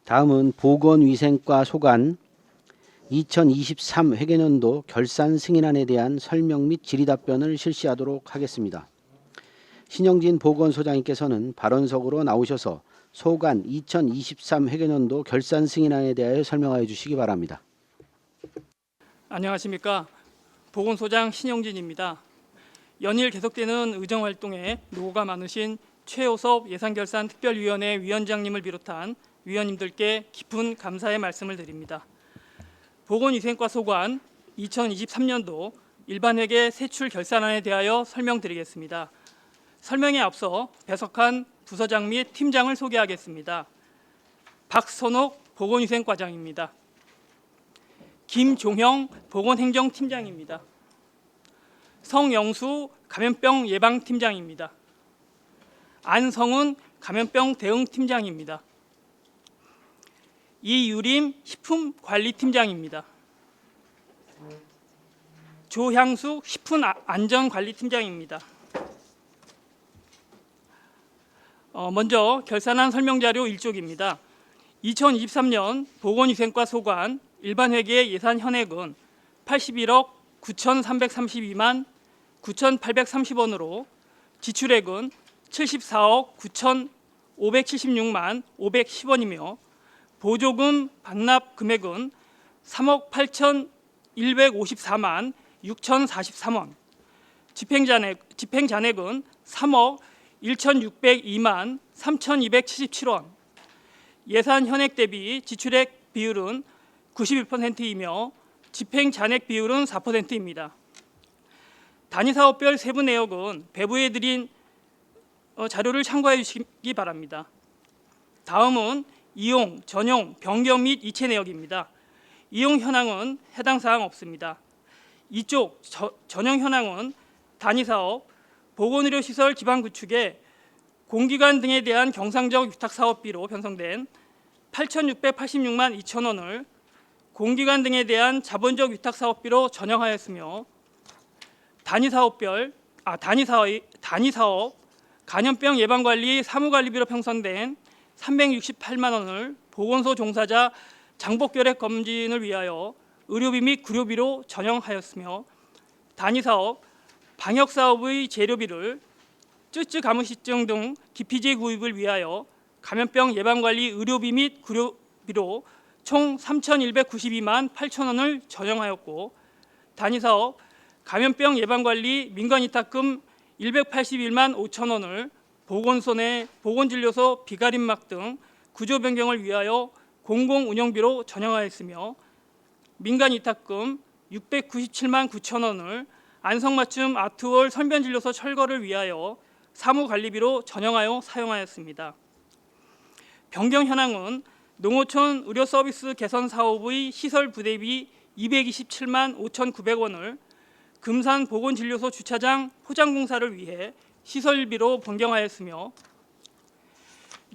다음은 보건위생과 소관 2023 회계연도 결산 승인안에 대한 설명 및 질의답변을 실시하도록 하겠습니다. 신영진 보건소장님께서는 발언석으로 나오셔서 소관 2023 회계연도 결산 승인안에 대하여 설명하여 주시기 바랍니다. 안녕하십니까. 보건소장 신영진입니다. 연일 계속되는 의정활동에 노고가 많으신 최호섭 예산결산특별위원회 위원장님을 비롯한 위원님들께 깊은 감사의 말씀을 드립니다. 보건위생과 소관 2023년도 일반회계 세출 결산안에 대하여 설명드리겠습니다. 설명에 앞서 배석한 부서장 및 팀장을 소개하겠습니다. 박선옥 보건위생과장입니다. 김종형 보건행정팀장입니다. 성영수 감염병 예방팀장입니다. 안성훈 감염병 대응팀장입니다. 이유림 식품관리팀장입니다. 조향숙 식품안전관리팀장입니다. 먼저 결산안 설명자료 1쪽입니다. 2023년 보건위생과 소관 일반회계 예산 현액은 81억 9,332만 9,830원으로 지출액은 74억 9,576만 510원이며 보조금 반납 금액은 3억 8,154만 6,043원, 집행잔액은 3억 1,602만 3,277원, 예산 현액 대비 지출액 비율은 91%이며 집행잔액 비율은 4%입니다. 단위사업별 세부 내역은 배부해 드린 자료를 참고해 주시기 바랍니다. 다음은 이용, 전용, 변경 및 이체 내역입니다. 이용 현황은 해당 사항 없습니다. 이쪽 전용 현황은 단위사업, 보건의료시설 기반 구축에 공기관 등에 대한 경상적 위탁사업비로 편성된 8,686만 2천원을 공기관 등에 대한 자본적 위탁사업비로 전형하였으며 단위사업 감염병 예방관리 사무관리비로 편성된 368만 원을 보건소 종사자 장복결핵 검진을 위하여 의료비 및 구료비로 전형하였으며 단위사업 방역사업의 재료비를 쯔쯔 가무시증 등 기피제 구입을 위하여 감염병 예방관리 의료비 및 구료비로 총 3,192만 8천 원을 전형하였고 단위사업 감염병 예방관리 민간위탁금 181만 5천 원을 보건소 내 보건진료소 비가림막 등 구조 변경을 위하여 공공운영비로 전형하였으며 민간위탁금 697만 9천 원을 안성맞춤 아트월 선변진료소 철거를 위하여 사무관리비로 전형하여 사용하였습니다. 변경 현황은 농어촌 의료서비스 개선 사업의 시설 부대비 227만 5,900원을 금산 보건진료소 주차장 포장공사를 위해 시설비로 변경하였으며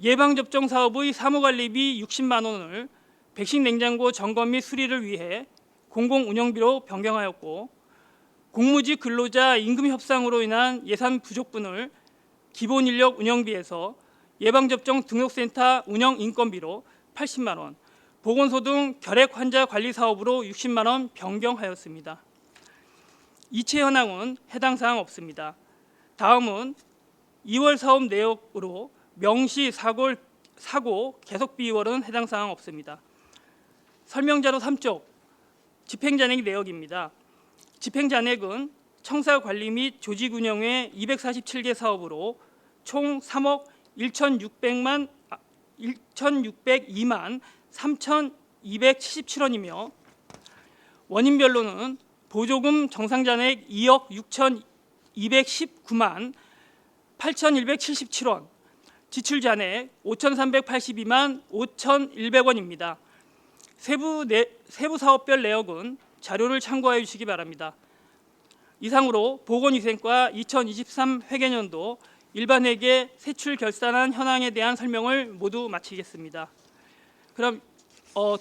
예방접종 사업의 사무관리비 60만 원을 백신 냉장고 점검 및 수리를 위해 공공운영비로 변경하였고 공무직 근로자 임금 협상으로 인한 예산 부족분을 기본인력 운영비에서 예방접종 등록센터 운영 인건비로 80만 원, 보건소 등 결핵 환자 관리 사업으로 60만 원 변경하였습니다. 이체 현황은 해당 사항 없습니다. 다음은 2월 사업 내역으로 명시 사고 계속 비월은 해당 사항 없습니다. 설명자료 3쪽 집행잔액 내역입니다. 집행잔액은 청사관리 및 조직운영의 247개 사업으로 총 3억 1,602만 3,277원이며 원인별로는 보조금 정상잔액 2억 6,219만 8,177원, 지출잔액 5,382만 5,100원입니다. 세부 사업별 내역은 자료를 참고해 주시기 바랍니다. 이상으로 보건위생과 2023 회계연도 일반회계 세출 결산안 현황에 대한 설명을 모두 마치겠습니다. 그럼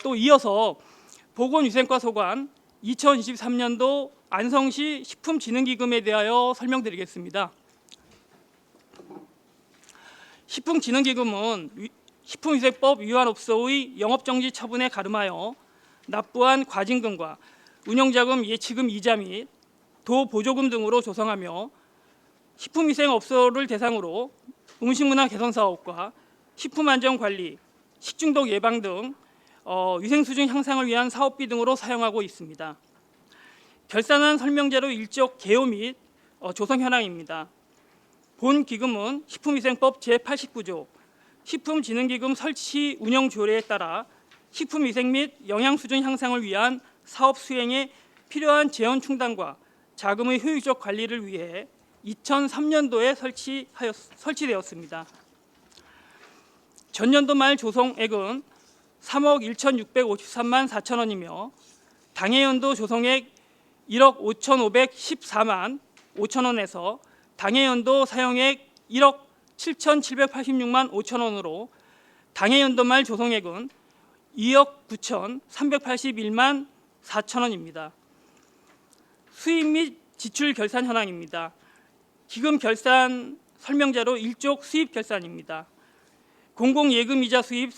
또 이어서 보건위생과 소관 2023년도 안성시 식품진흥기금에 대하여 설명드리겠습니다. 식품진흥기금은 식품위생법 위반 업소의 영업정지 처분에 가름하여 납부한 과징금과 운영자금 예치금 이자 및 도보조금 등으로 조성하며 식품위생업소를 대상으로 음식문화 개선 사업과 식품안전관리, 식중독 예방 등 위생수준 향상을 위한 사업비 등으로 사용하고 있습니다. 결산한 설명제로 일적 개요 및 조성 현황입니다. 본 기금은 식품위생법 제89조 식품진흥기금 설치 운영 조례에 따라 식품위생 및 영양수준 향상을 위한 사업 수행에 필요한 재원 충당과 자금의 효율적 관리를 위해 2003년도에 설치되었습니다. 전년도 말 조성액은 3억 1,653만 4천 원이며 당해연도 조성액 1억 5,514만 5천 원에서 당해연도 사용액 1억 7,786만 5천 원으로 당해연도 말 조성액은 2억 9,381만 4천 원입니다. 수입 및 지출 결산 현황입니다. 기금 결산 설명자로 일족 수입 결산입니다. 공공예금이자 수입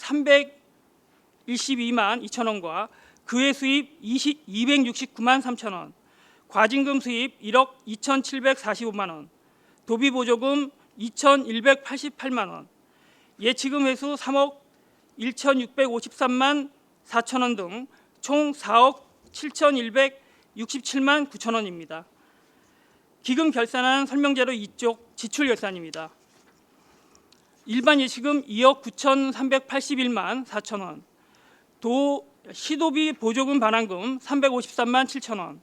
312만 2천 원과 그외 수입 269만 3천 원, 과징금 수입 1억 2,745만 원, 도비보조금 2,188만 원, 예치금 회수 3억 1,653만 4천 원 등 총 4억 7,167만 9천 원입니다. 기금 결산한 설명제로 이쪽 지출 결산입니다. 일반 예치금 2억 9,381만 4천 원, 시도비 보조금 반환금 353만 7천 원,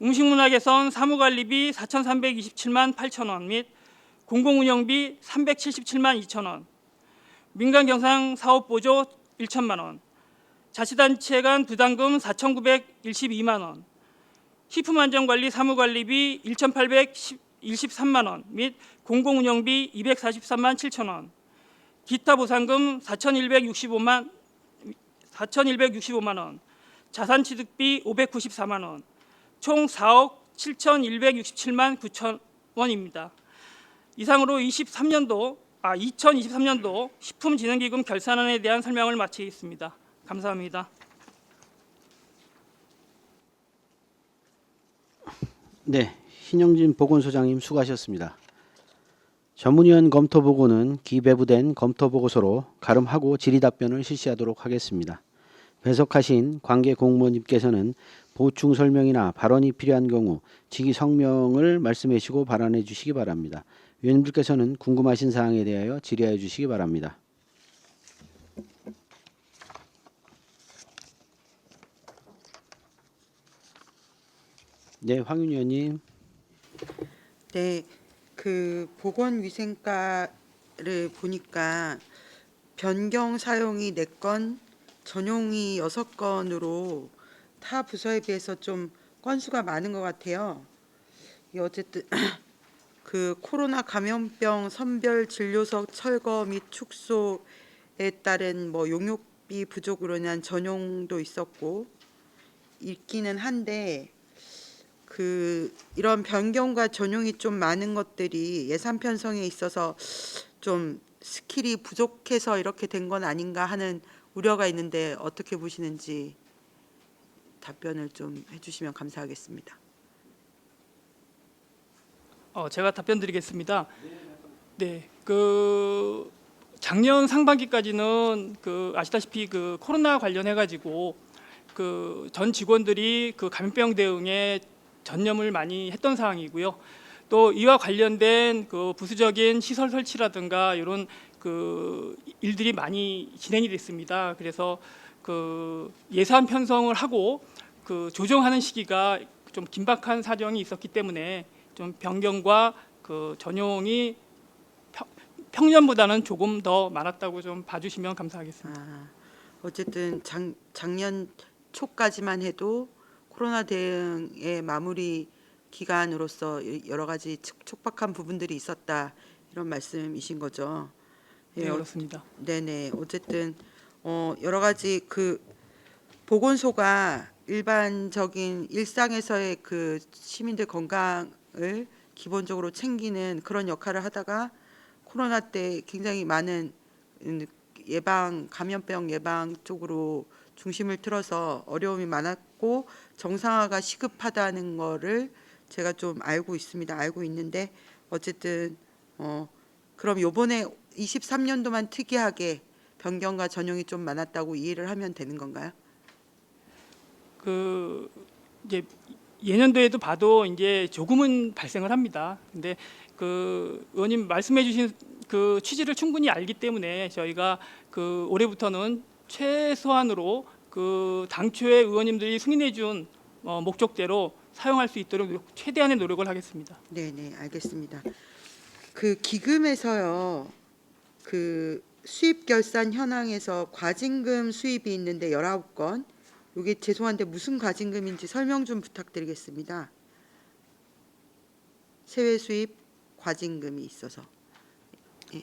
음식문화개선 사무관리비 4,327만 8천 원 및 공공운영비 377만 2천 원, 민간경상사업보조 1천만 원, 자치단체 간 부담금 4,912만 원, 식품안전관리 사무관리비 1,813만 원 및 공공운영비 243만 7천 원, 기타 보상금 4,165만 원, 자산취득비 594만 원, 총 4억 7,167만 9천 원입니다. 이상으로 2023년도 식품진흥기금 결산안에 대한 설명을 마치겠습니다. 감사합니다. 네, 신영진 보건소장님 수고하셨습니다. 전문위원 검토 보고는 기배부된 검토 보고서로 가름하고 질의 답변을 실시하도록 하겠습니다. 배석하신 관계 공무원님께서는 보충 설명이나 발언이 필요한 경우 직위 성명을 말씀해 주시고 발언해 주시기 바랍니다. 위원님들께서는 궁금하신 사항에 대하여 질의하여 주시기 바랍니다. 네, 황윤 의원님. 네, 그 보건위생과를 보니까 변경 사용이 4건, 전용이 6건으로 타 부서에 비해서 좀 건수가 많은 것 같아요. 어쨌든 그 코로나 감염병 선별 진료석 철거 및 축소에 따른 용역비 부족으로 인한 전용도 있었고 있기는 한데 이런 변경과 전용이 좀 많은 것들이 예산 편성에 있어서 좀 스킬이 부족해서 이렇게 된 건 아닌가 하는 우려가 있는데 어떻게 보시는지 답변을 좀 해주시면 감사하겠습니다. 제가 답변 드리겠습니다. 네, 작년 상반기까지는 아시다시피 코로나 관련해 가지고 전 직원들이 감염병 대응에 전념을 많이 했던 사항이고요. 또 이와 관련된 부수적인 시설 설치라든가 이런 일들이 많이 진행이 됐습니다. 그래서 예산 편성을 하고 조정하는 시기가 좀 긴박한 사정이 있었기 때문에 좀 변경과 전용이 평년보다는 조금 더 많았다고 좀 봐주시면 감사하겠습니다. 어쨌든 작년 초까지만 해도 코로나 대응의 마무리 기간으로서 여러 가지 촉박한 부분들이 있었다 이런 말씀이신 거죠? 네, 그렇습니다. 네네. 어쨌든 여러 가지 보건소가 일반적인 일상에서의 시민들 건강을 기본적으로 챙기는 그런 역할을 하다가 코로나 때 굉장히 많은 예방, 감염병 예방 쪽으로 중심을 틀어서 어려움이 많았고 정상화가 시급하다는 거를 제가 좀 알고 있습니다. 알고 있는데 어쨌든 그럼 요번에 23년도만 특이하게 변경과 전용이 좀 많았다고 이해를 하면 되는 건가요? 그 이제 예년도에도 봐도 이제 조금은 발생을 합니다. 근데 그 의원님 말씀해주신 그 취지를 충분히 알기 때문에 저희가 그 올해부터는 최소한으로 그 당초에 의원님들이 승인해준 목적대로 사용할 수 있도록 최대한의 노력을 하겠습니다. 네, 알겠습니다. 그 기금에서요. 그 수입 결산 현황에서 과징금 수입이 있는데 19건. 이게 죄송한데 무슨 과징금인지 설명 좀 부탁드리겠습니다. 세외 수입 과징금이 있어서. 예,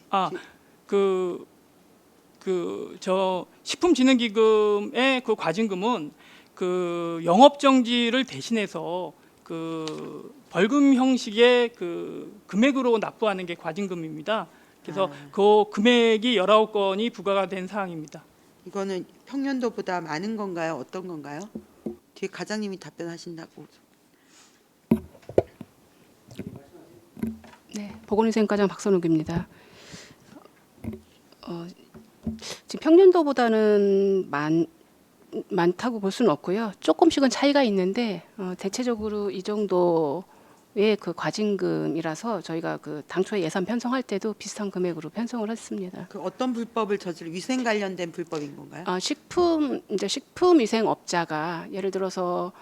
저 식품진흥기금의 그 과징금은 그 영업정지를 대신해서 그 벌금 형식의 그 금액으로 납부하는 게 과징금입니다. 그래서 그 금액이 19건이 부과가 된 사항입니다. 이거는 평년도보다 많은 건가요? 어떤 건가요? 뒤에 과장님이 답변하신다고. 네, 보건위생과장 박선욱입니다. 지금 평년도보다는 많다고 볼 수는 없고요. 조금씩은 차이가 있는데 대체적으로 이 정도의 그 과징금이라서 저희가 그 당초에 예산 편성할 때도 비슷한 금액으로 편성을 했습니다. 그 어떤 불법을 저지른 위생 관련된 불법인 건가요? 식품위생업자가 예를 들어서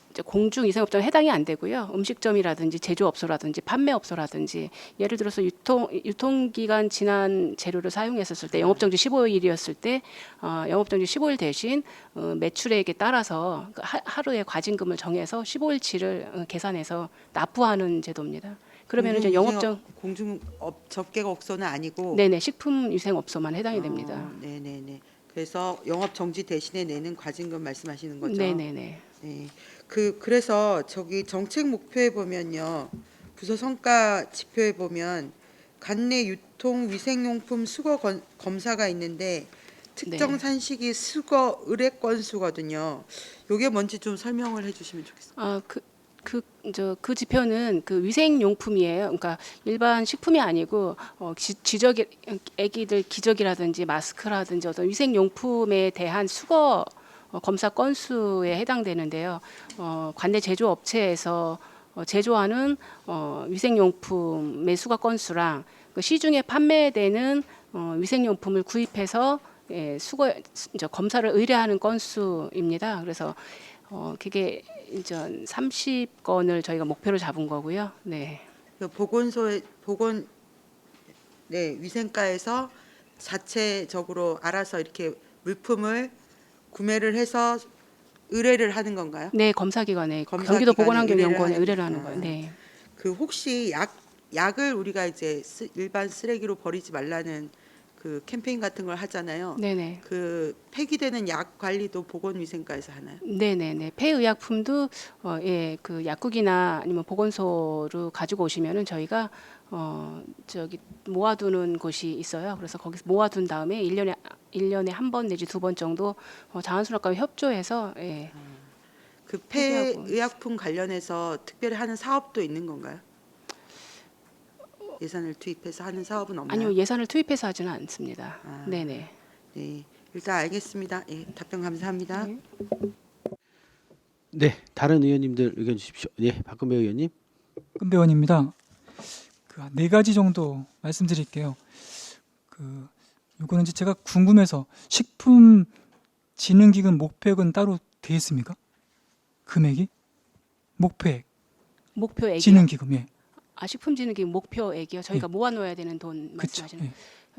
이제 공중위생업자는 해당이 안 되고요. 음식점이라든지 제조업소라든지 판매업소라든지 예를 들어서 유통기간 지난 재료를 사용했었을 때 영업정지 15일이었을 때 영업정지 15일 대신 매출액에 따라서 하루에 과징금을 정해서 15일치를 계산해서 납부하는 제도입니다. 그러면 이제 영업정 공중업 접객업소는 아니고. 네네 식품위생업소만 해당이 됩니다. 네네네. 그래서 영업 정지 대신에 내는 과징금 말씀하시는 거죠? 네네네. 네. 그래서 저기 정책 목표에 보면요. 부서 성과 지표에 보면 관내 유통 위생용품 수거 검사가 있는데 특정 네. 산식이 수거 의뢰 건수거든요. 요게 뭔지 좀 설명을 해주시면 좋겠습니다. 그 지표는 그 위생용품이에요. 그러니까 일반 식품이 아니고 애기들 기저귀라든지 마스크라든지 어떤 위생용품에 대한 수거 검사 건수에 해당되는데요. 관내 제조업체에서 제조하는 위생용품의 수거 건수랑 그 시중에 판매되는 위생용품을 구입해서 검사를 의뢰하는 건수입니다. 그래서 그게 이제 30건을 저희가 목표로 잡은 거고요. 네. 그 위생과에서 자체적으로 알아서 이렇게 물품을 구매를 해서 의뢰를 하는 건가요? 네, 검사기관에 검사기관에 경기도 보건환경연구원에 의뢰를 의뢰를 하는 하는 거예요. 네. 그 혹시 약을 우리가 이제 일반 쓰레기로 버리지 말라는 그 캠페인 같은 걸 하잖아요. 네네. 그 폐기되는 약 관리도 보건위생과에서 하나요? 네네네. 폐의약품도 그 약국이나 아니면 보건소로 가지고 오시면은 저희가 저기 모아두는 곳이 있어요. 그래서 거기서 모아둔 다음에 1년에 한 번 내지 2번 정도 자원순환과와 협조해서 그 폐기하고 폐의약품 관련해서 특별히 하는 사업도 있는 건가요? 예산을 투입해서 하는 사업은 없나요? 아니요, 예산을 투입해서 하지는 않습니다. 아. 네네. 네, 일단 알겠습니다. 예, 답변 감사합니다. 네. 네, 다른 의원님들 의견 주십시오. 네, 박근배 의원님. 끝배원입니다. 그 네 가지 정도 말씀드릴게요. 이거는 이제 제가 궁금해서 식품진흥기금 목표액은 따로 돼 있습니까? 금액이 목표액 목표액이요? 진흥기금 예. 식품진흥기금 목표액이요. 저희가 모아놓아야 되는 돈 그렇죠. 말씀하시는. 예.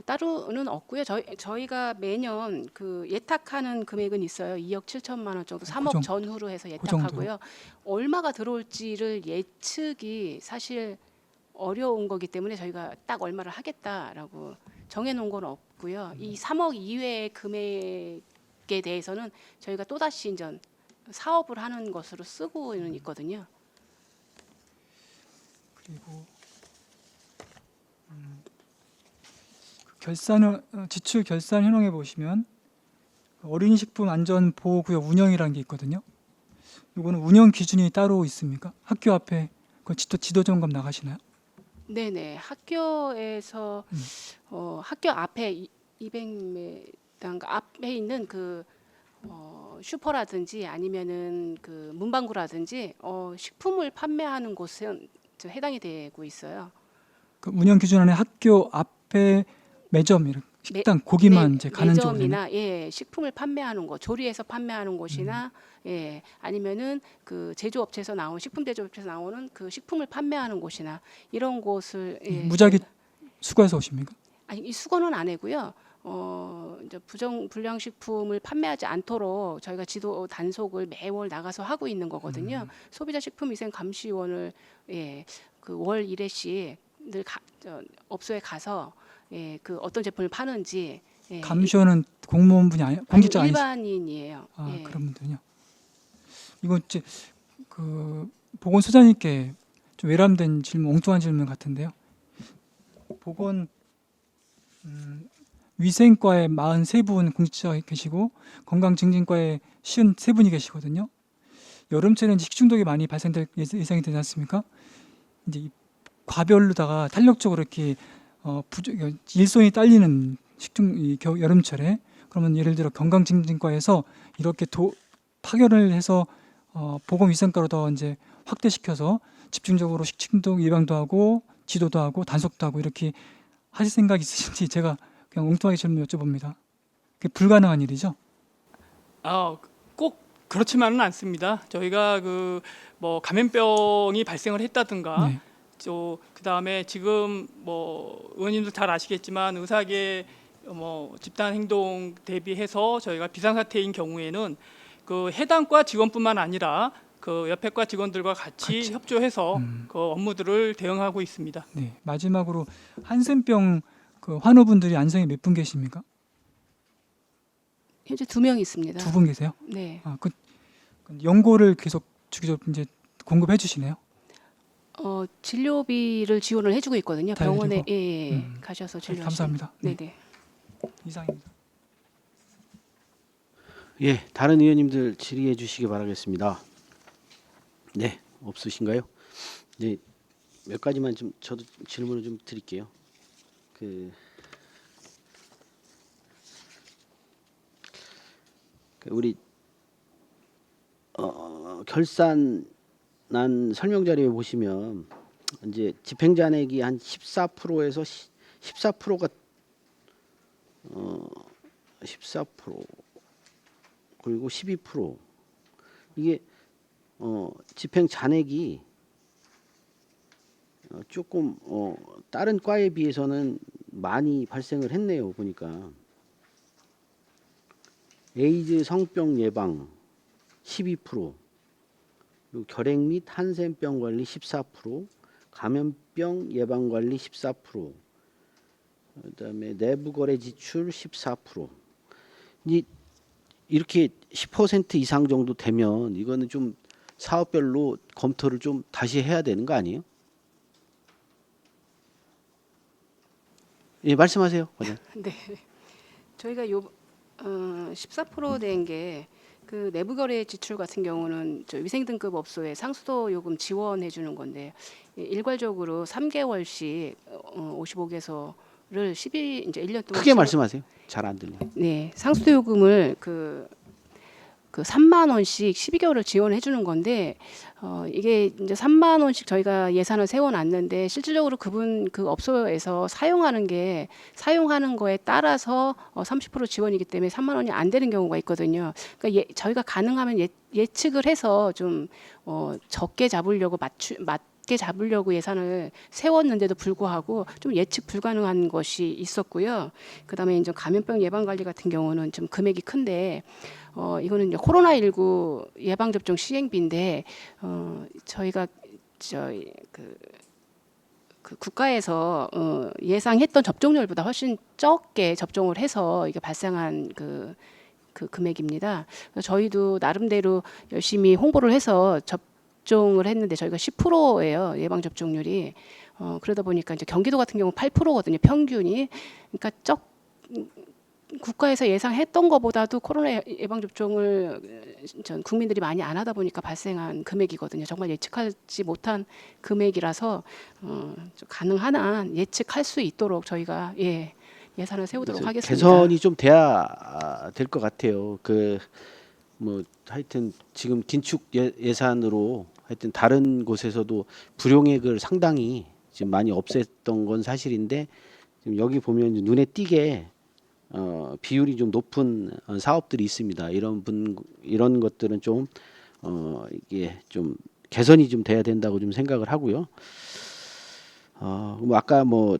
따로는 없고요. 저희가 매년 그 예탁하는 금액은 있어요. 2억 7천만 원 정도, 3억 전후로 해서 예탁하고요. 얼마가 들어올지를 예측이 사실 어려운 거기 때문에 저희가 딱 얼마를 하겠다라고 정해놓은 건 없고요. 이 3억 이외의 금액에 대해서는 저희가 또다시 이제 사업을 하는 것으로 쓰고는 있거든요. 그리고 지출 결산 현황에 보시면 어린이식품 안전보호구역 운영이라는 게 있거든요. 이거는 운영 기준이 따로 있습니까? 학교 앞에 그 지도 점검 나가시나요? 네네. 학교에서 학교 앞에 200m 앞에 있는 그 슈퍼라든지 아니면은 그 문방구라든지 식품을 판매하는 곳은 저 해당이 되고 있어요. 그 운영 기준 안에 학교 앞에 매점, 식당, 고기만 이제 가는 쪽으로 되나요? 매점이나 예, 식품을 판매하는 곳, 조리해서 판매하는 곳이나 예, 아니면은 그 제조업체에서 나온 식품 제조업체에서 나오는 그 식품을 판매하는 곳이나 이런 곳을 예, 무작위 수거해서 오십니까? 아니 이 수거는 안 하고요. 이제 불량식품을 판매하지 않도록 저희가 지도 단속을 매월 나가서 하고 있는 거거든요. 소비자식품위생감시원을 예, 그 월 1회씩 늘 업소에 가서 예, 그 어떤 제품을 파는지 예, 감시원은 공무원분이 아니 공직자 아니시? 일반인이에요. 아 예. 그런 분들은요. 이건 이제 그 보건소장님께 좀 외람된 질문, 엉뚱한 질문 같은데요. 보건 위생과에 43분 공직자가 계시고 건강증진과에 53분이 계시거든요. 여름철에는 식중독이 많이 발생될 예상이 되지 않습니까? 이제 이 과별로다가 탄력적으로 이렇게 일손이 딸리는 여름철에 그러면 예를 들어 건강증진과에서 이렇게 파견을 해서 보건위생과로 더 이제 확대시켜서 집중적으로 식중독 예방도 하고 지도도 하고 단속도 하고 이렇게 하실 생각 있으신지 제가 그냥 엉뚱하게 질문 여쭤봅니다. 그게 불가능한 일이죠? 꼭 그렇지만은 않습니다. 저희가 그 뭐 감염병이 발생을 했다든가 네. 그다음에 지금 뭐 의원님들 잘 아시겠지만 의사계 뭐 집단 행동 대비해서 저희가 비상사태인 경우에는 그 해당 과 직원뿐만 아니라 그 옆에 과 직원들과 같이 협조해서 그 업무들을 대응하고 있습니다. 네. 마지막으로 한센병 그 환우분들이 안성에 몇 분 계십니까? 현재 2명 있습니다. 2분 계세요? 네. 그 연고를 계속 주기적으로 이제 공급해 주시네요. 진료비를 지원을 해주고 있거든요. 다 병원에 해주고? 예, 가셔서 진료. 감사합니다. 네. 네네. 이상입니다. 예, 다른 의원님들 질의해 주시기 바라겠습니다. 네, 없으신가요? 네, 몇 가지만 좀 저도 질문을 좀 드릴게요. 우리 결산안 설명 자료에 보시면 이제 집행잔액이 한 14%에서 14%가 14% 그리고 12% 이게 집행 잔액이 조금 다른 과에 비해서는 많이 발생을 했네요. 보니까 에이즈 성병 예방 12%, 그리고 결핵 및 한센병 관리 14%, 감염병 예방 관리 14%, 그다음에 내부 거래 지출 14%. 이렇게 10% 이상 정도 되면 이거는 좀 사업별로 검토를 좀 다시 해야 되는 거 아니에요? 예, 말씀하세요. 네. 저희가 14% 된 게 그 내부 거래 지출 같은 경우는 저 위생 등급 업소에 상수도 요금 지원해 주는 건데 일괄적으로 3개월씩 55개소를 12 이제 1년 동안 크게 말씀하세요. 잘 안 들려요. 네, 상수도 요금을 그 3만 원씩 12개월을 지원해 주는 건데 이게 이제 3만 원씩 저희가 예산을 세워 놨는데 실질적으로 그 업소에서 사용하는 거에 따라서 30% 지원이기 때문에 3만 원이 안 되는 경우가 있거든요. 그러니까 저희가 가능하면 예측을 해서 좀 적게 잡으려고 맞게 잡으려고 예산을 세웠는데도 불구하고 좀 예측 불가능한 것이 있었고요. 그다음에 이제 감염병 예방 관리 같은 경우는 좀 금액이 큰데 이거는 이제 코로나19 예방 접종 시행비인데 저희가 그 국가에서 예상했던 접종률보다 훨씬 적게 접종을 해서 이게 발생한 그 금액입니다. 저희도 나름대로 열심히 홍보를 해서 접종을 했는데 저희가 10%예요. 예방 접종률이. 그러다 보니까 이제 경기도 같은 경우 8%거든요, 평균이. 그러니까 국가에서 예상했던 것보다도 코로나 예방 접종을 전 국민들이 많이 안 하다 보니까 발생한 금액이거든요. 정말 예측하지 못한 금액이라서 좀 가능한 한 예측할 수 있도록 저희가 예산을 세우도록 그래서 하겠습니다. 개선이 좀 돼야 될 것 같아요. 뭐 하여튼 지금 긴축 예산으로 하여튼 다른 곳에서도 불용액을 상당히 지금 많이 없앴던 건 사실인데, 지금 여기 보면 눈에 띄게 비율이 좀 높은 사업들이 있습니다. 이런 것들은 좀 이게 좀 개선이 좀 돼야 된다고 좀 생각을 하고요. 뭐 아까 뭐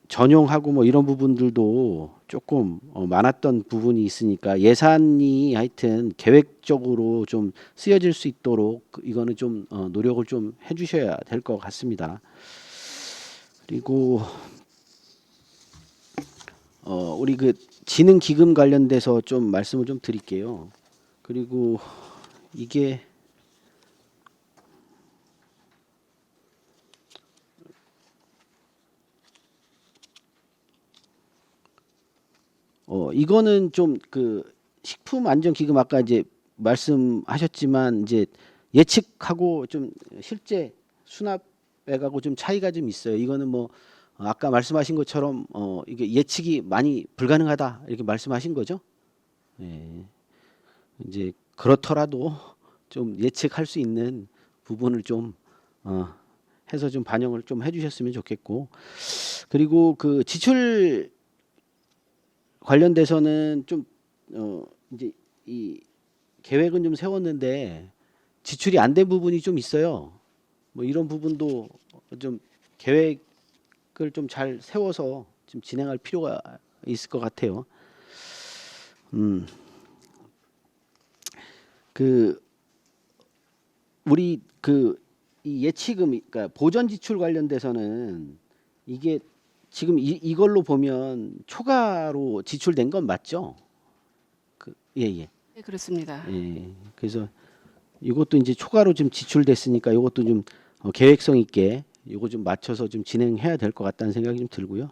전용하고 뭐 이런 부분들도 조금 많았던 부분이 있으니까 예산이 하여튼 계획적으로 좀 쓰여질 수 있도록 이거는 좀 노력을 좀 해주셔야 될 것 같습니다. 그리고 우리 그 지능 기금 관련돼서 좀 말씀을 좀 드릴게요. 그리고 이게 이거는 좀 그 식품 안전 기금 아까 이제 말씀하셨지만 이제 예측하고 좀 실제 수납액하고 좀 차이가 좀 있어요. 이거는 뭐 아까 말씀하신 것처럼 이게 예측이 많이 불가능하다 이렇게 말씀하신 거죠. 예. 이제 그렇더라도 좀 예측할 수 있는 부분을 좀 해서 좀 반영을 좀 해주셨으면 좋겠고, 그리고 그 지출 관련돼서는 좀 이제 이 계획은 좀 세웠는데 지출이 안 된 부분이 좀 있어요. 뭐 이런 부분도 좀 계획을 좀 잘 세워서 좀 진행할 필요가 있을 것 같아요. 그 우리 그 이 예치금, 그러니까 보전 지출 관련돼서는 이게 지금 이걸로 보면 초과로 지출된 건 맞죠? 예. 네, 그렇습니다. 예. 그래서 이것도 이제 초과로 좀 지출됐으니까 이것도 좀 계획성 있게 이거 좀 맞춰서 좀 진행해야 될 것 같다는 생각이 좀 들고요.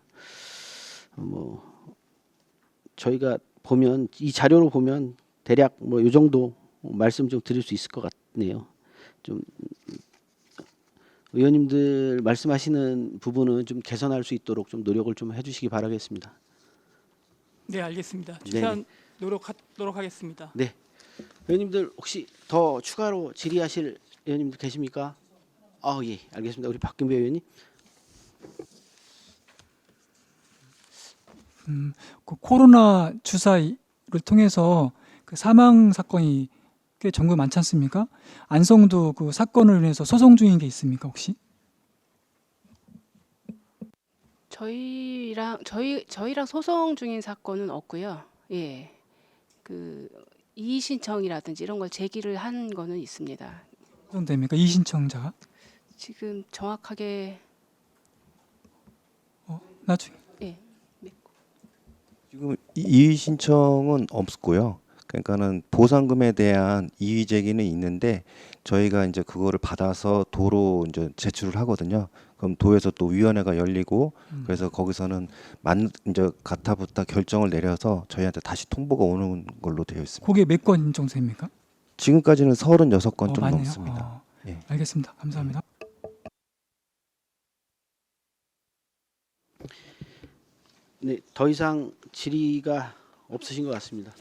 뭐 저희가 보면 이 자료로 보면 대략 뭐 이 정도 말씀 좀 드릴 수 있을 것 같네요. 좀 의원님들 말씀하시는 부분은 좀 개선할 수 있도록 좀 노력을 좀 해주시기 바라겠습니다. 네, 알겠습니다. 네네. 최대한 노력하도록 하겠습니다. 네. 의원님들 혹시 더 추가로 질의하실 의원님들 계십니까? 예, 알겠습니다. 우리 박근배 의원님. 그 코로나 주사를 통해서 그 사망 사건이 꽤 전국에 많지 않습니까? 안성도 그 사건을 인해서 소송 중인 게 있습니까 혹시? 저희랑 소송 중인 사건은 없고요. 예, 그 이의 신청이라든지 이런 걸 제기를 한 거는 있습니다. 됩니까 이의 신청자가? 지금 정확하게 나중에. 예, 지금 이의 신청은 없고요. 그러니까는 보상금에 대한 이의 제기는 있는데 저희가 이제 그거를 받아서 도로 이제 제출을 하거든요. 그럼 도에서 또 위원회가 열리고 그래서 거기서는 이제 가타부타 결정을 내려서 저희한테 다시 통보가 오는 걸로 되어 있습니다. 그게 몇 건 정도 됩니까? 지금까지는 36건 좀 많네요. 넘습니다. 예. 알겠습니다. 감사합니다. 네, 더 이상 질의가 없으신 것 같습니다.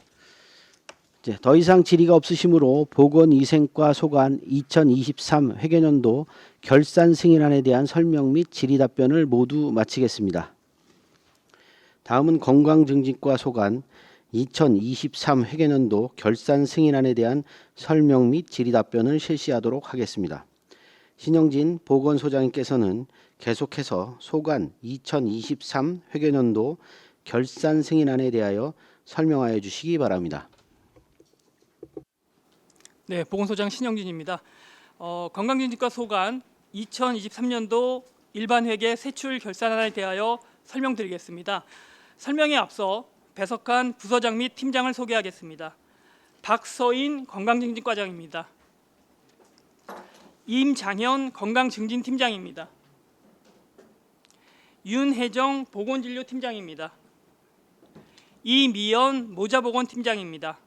이제 더 이상 질의가 없으시므로 보건위생과 소관 2023 회계연도 결산 승인안에 대한 설명 및 질의 답변을 모두 마치겠습니다. 다음은 건강증진과 소관 2023 회계연도 결산 승인안에 대한 설명 및 질의 답변을 실시하도록 하겠습니다. 신영진 보건소장님께서는 계속해서 소관 2023 회계연도 결산 승인안에 대하여 설명하여 주시기 바랍니다. 네, 보건소장 신영진입니다. 건강증진과 소관 2023년도 일반회계 세출 결산안에 대하여 설명드리겠습니다. 설명에 앞서 배석한 부서장 및 팀장을 소개하겠습니다. 박서인 건강증진과장입니다. 임장현 건강증진팀장입니다. 윤혜정 보건진료팀장입니다. 이미연 모자보건팀장입니다.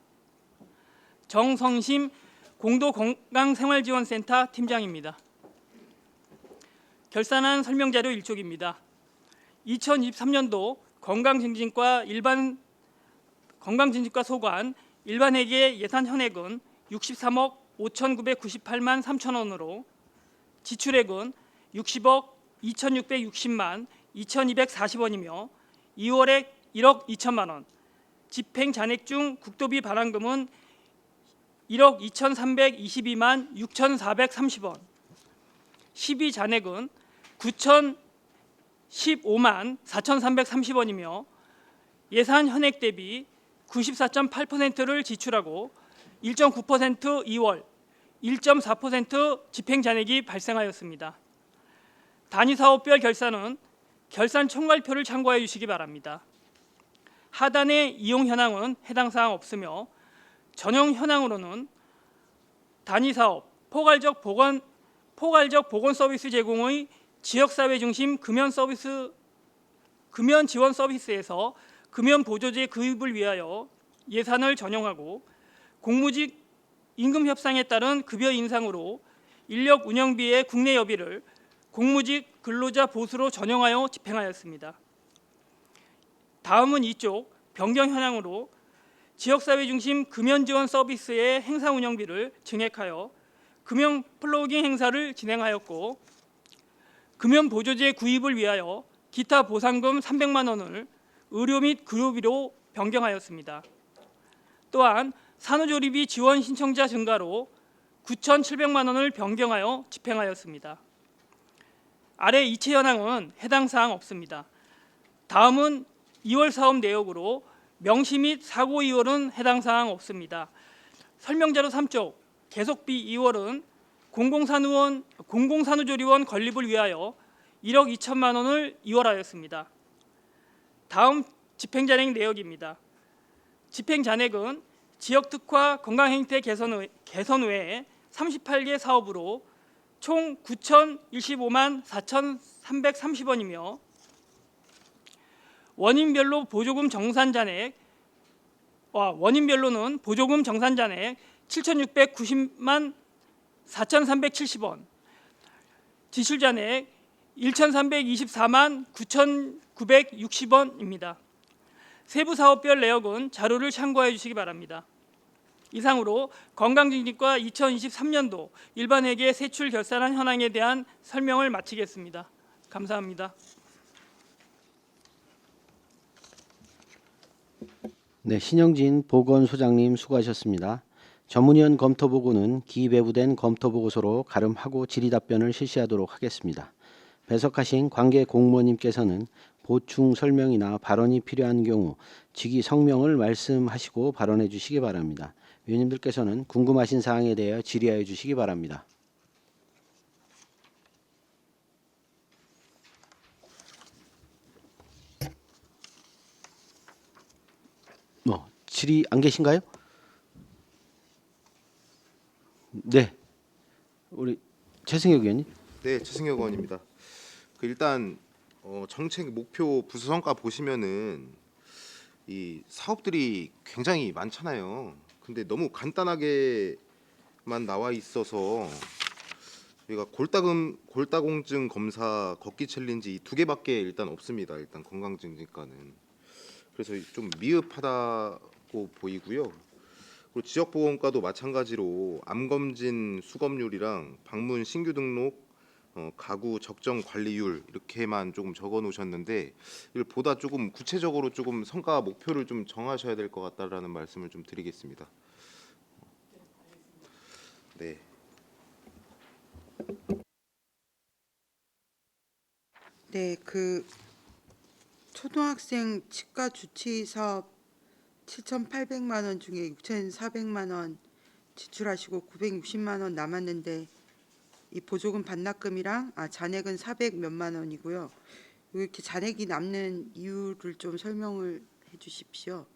정성심 공도건강생활지원센터 팀장입니다. 결산안 설명자료 일족입니다. 2023년도 건강증진과 소관 일반회계 예산 현액은 63억 5,998만 3천 원으로 지출액은 60억 2,660만 2,240원이며 2월액 1억 2천만 원, 집행 잔액 중 국도비 반환금은 1억 2,322만 6,430원, 시비 잔액은 9,015만 4,330원이며 예산 현액 대비 94.8%를 지출하고 1.9% 2월, 1.4% 집행 잔액이 발생하였습니다. 단위 사업별 결산은 결산 총괄표를 참고해 주시기 바랍니다. 하단의 이용 현황은 해당 사항 없으며 전용 현황으로는 단위 사업 포괄적 보건 서비스 제공의 지역사회 중심 금연 지원 서비스에서 금연 보조제 구입을 위하여 예산을 전용하고 공무직 임금 협상에 따른 급여 인상으로 인력 운영비의 국내 여비를 공무직 근로자 보수로 전용하여 집행하였습니다. 다음은 이쪽 변경 현황으로 지역사회 중심 금연 지원 서비스의 행사 운영비를 증액하여 금연 플로깅 행사를 진행하였고 금연 보조제 구입을 위하여 기타 보상금 300만 원을 의료 및 의료비로 변경하였습니다. 또한 산후조리비 지원 신청자 증가로 9,700만 원을 변경하여 집행하였습니다. 아래 이체 현황은 해당 사항 없습니다. 다음은 2월 사업 내역으로 명시 및 사고 2월은 해당 사항 없습니다. 설명자료 3쪽 계속비 2월은 공공산후조리원 건립을 위하여 1억 2천만 원을 2월하였습니다. 다음 집행잔액 내역입니다. 집행잔액은 지역특화 건강행태 개선 외에 38개 사업으로 총 9,015만 4,330원이며 원인별로는 보조금 정산 잔액 7,690만 4,370원, 지출 잔액 1,324만 9,960원입니다. 세부 사업별 내역은 자료를 참고해 주시기 바랍니다. 이상으로 건강증진과 2023년도 일반회계 세출 결산안 현황에 대한 설명을 마치겠습니다. 감사합니다. 네, 신영진 보건소장님 수고하셨습니다. 전문위원 검토보고는 기배부된 검토보고서로 가름하고 질의답변을 실시하도록 하겠습니다. 배석하신 관계 공무원님께서는 보충 설명이나 발언이 필요한 경우 직위 성명을 말씀하시고 발언해 주시기 바랍니다. 위원님들께서는 궁금하신 사항에 대하여 질의하여 주시기 바랍니다. 질의 안 계신가요? 네, 우리 최승혁 의원님. 네, 최승혁 의원입니다. 일단 정책 목표 부수 성과 보시면은 이 사업들이 굉장히 많잖아요. 근데 너무 간단하게만 나와 있어서 저희가 골다공증 검사 걷기 챌린지 이 두 개밖에 일단 없습니다. 일단 건강증진과는 그래서 좀 미흡하다고 보이고요. 그리고 지역보건과도 마찬가지로 암검진 수검률이랑 방문 신규 등록, 가구 적정 관리율 이렇게만 조금 적어 놓으셨는데 이걸 보다 조금 구체적으로 조금 성과 목표를 좀 정하셔야 될 것 같다라는 말씀을 좀 드리겠습니다. 네. 네, 초등학생 치과 주치 사업 7,800만 원 중에 6,400만 원 지출하시고 960만 원 남았는데 이 보조금 반납금이랑 잔액은 400몇만 원이고요. 이렇게 잔액이 남는 이유를 좀 설명을 해 주십시오.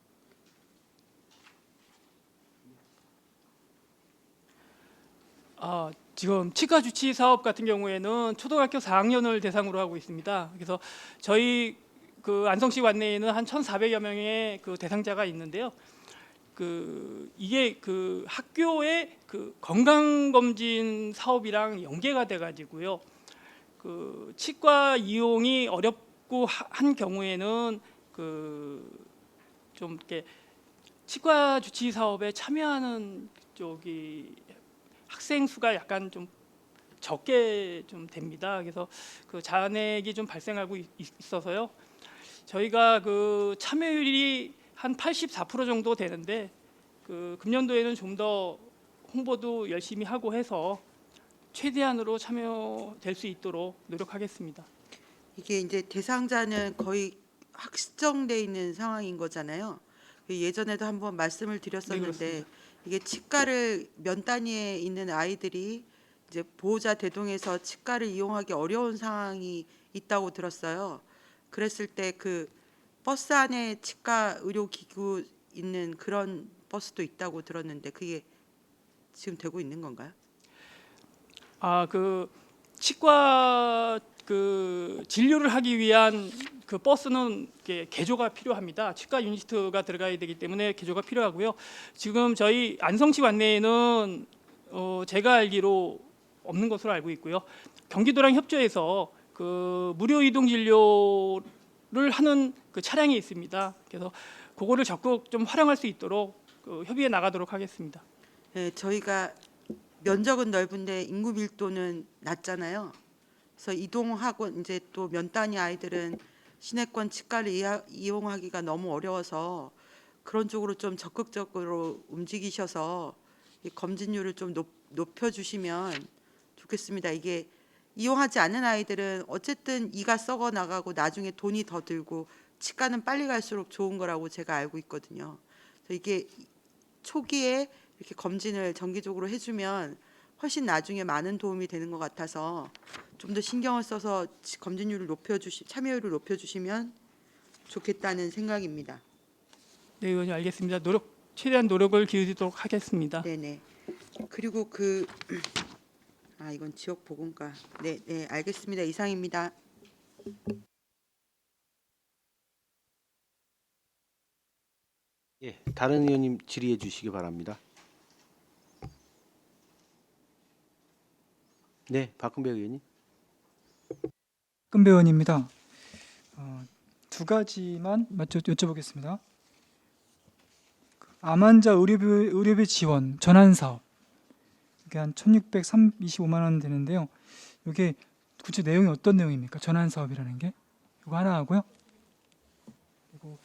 지금 치과 주치 사업 같은 경우에는 초등학교 4학년을 대상으로 하고 있습니다. 그래서 저희 그 안성시 관내에는 한 1,400여 명의 그 대상자가 있는데요. 이게 그 학교의 그 건강 검진 사업이랑 연계가 돼 가지고요. 그 치과 이용이 어렵고 한 경우에는 좀 이렇게 치과 주치 사업에 참여하는 쪽이 학생 수가 약간 좀 적게 좀 됩니다. 그래서 그 잔액이 좀 발생하고 있어서요. 저희가 그 참여율이 한 84% 정도 되는데 그 금년도에는 좀 더 홍보도 열심히 하고 해서 최대한으로 참여될 수 있도록 노력하겠습니다. 이게 이제 대상자는 거의 확정돼 있는 상황인 거잖아요. 예전에도 한번 말씀을 드렸었는데 그렇습니다. 이게 치과를 면 단위에 있는 아이들이 이제 보호자 대동에서 치과를 이용하기 어려운 상황이 있다고 들었어요. 그랬을 때 그 버스 안에 치과 의료기구 있는 그런 버스도 있다고 들었는데 그게 지금 되고 있는 건가요? 그 치과 그 진료를 하기 위한 그 버스는 이렇게 개조가 필요합니다. 치과 유니트가 들어가야 되기 때문에 개조가 필요하고요. 지금 저희 안성시 관내에는 제가 알기로 없는 것으로 알고 있고요. 경기도랑 협조해서 그 무료 이동 진료를 하는 그 차량이 있습니다. 그래서 그거를 적극 좀 활용할 수 있도록 그 협의해 나가도록 하겠습니다. 네, 저희가 면적은 넓은데 인구 밀도는 낮잖아요. 그래서 이동하고 이제 또 면 단위 아이들은 시내권 치과를 이용하기가 너무 어려워서 그런 쪽으로 좀 적극적으로 움직이셔서 이 검진율을 좀 높여주시면 좋겠습니다. 이게 이용하지 않는 아이들은 어쨌든 이가 썩어 나가고 나중에 돈이 더 들고 치과는 빨리 갈수록 좋은 거라고 제가 알고 있거든요. 그래서 이게 초기에 이렇게 검진을 정기적으로 해주면 훨씬 나중에 많은 도움이 되는 것 같아서 좀 더 신경을 써서 검진율을 참여율을 높여주시면 좋겠다는 생각입니다. 네, 의원님 알겠습니다. 최대한 노력을 기울이도록 하겠습니다. 네네. 그리고 이건 지역 보건과 네 알겠습니다. 이상입니다. 예, 다른 의원님 질의해 주시기 바랍니다. 네, 박근배 의원님. 박근배 의원입니다. 두 가지만 여쭤보겠습니다. 암 환자 의료비 지원 전환 사업 이게 한 1,625만 원 되는데요. 이게 구체 내용이 어떤 내용입니까? 전환 사업이라는 게 이거 하나 하고요. 그리고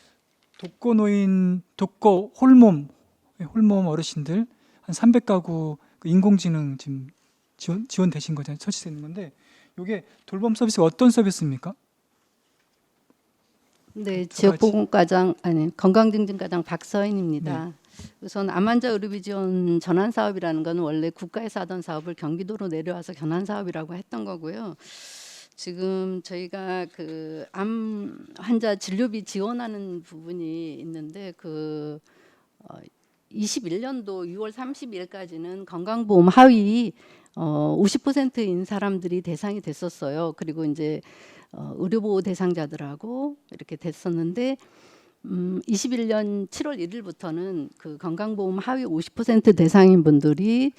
독거 홀몸 어르신들 한 300가구 그 인공지능 지금 지원되신 거잖아요. 설치되는 건데 이게 돌봄 서비스가 어떤 서비스입니까? 네, 두 가지. 지역보건과장 건강증진과장 박서인입니다. 우선 암 환자 의료비 지원 전환 사업이라는 건 원래 국가에서 하던 사업을 경기도로 내려와서 전환 사업이라고 했던 거고요. 지금 저희가 그 암 환자 진료비 지원하는 부분이 있는데 21년도 6월 30일까지는 건강보험 하위 50%인 사람들이 대상이 됐었어요. 그리고 이제 의료보호 대상자들하고 이렇게 됐었는데 21년 7월 1일부터는 그 건강보험 하위 50% 대상인 분들이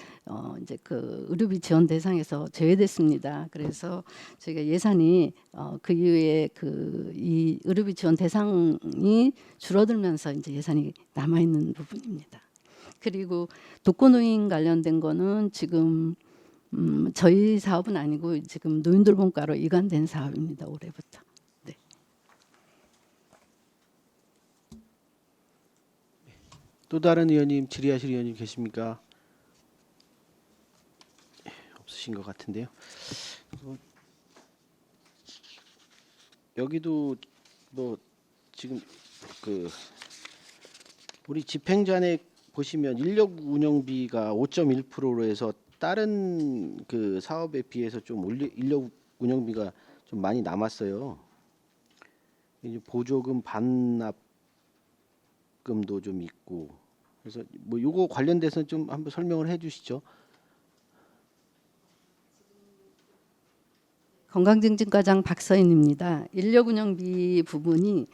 이제 그 의료비 지원 대상에서 제외됐습니다. 그래서 저희가 예산이 그 이후에 이 의료비 지원 대상이 줄어들면서 이제 예산이 남아 있는 부분입니다. 그리고 독거노인 관련된 거는 지금 저희 사업은 아니고 지금 노인돌봄과로 이관된 사업입니다. 올해부터. 네. 또 다른 의원님 질의하실 의원님 계십니까? 없으신 것 같은데요. 여기도 뭐 지금 우리 집행잔액 보시면 인력 운영비가 5.1%로 해서 다른 그 사업에 비해서 좀 인력 운영비가 좀 많이 남았어요. 이제 보조금 반납금도 좀 있고 그래서 뭐 요거 관련돼서 좀 한번 설명을 해주시죠. 건강증진과장 박서인입니다. 인력 운영비 부분이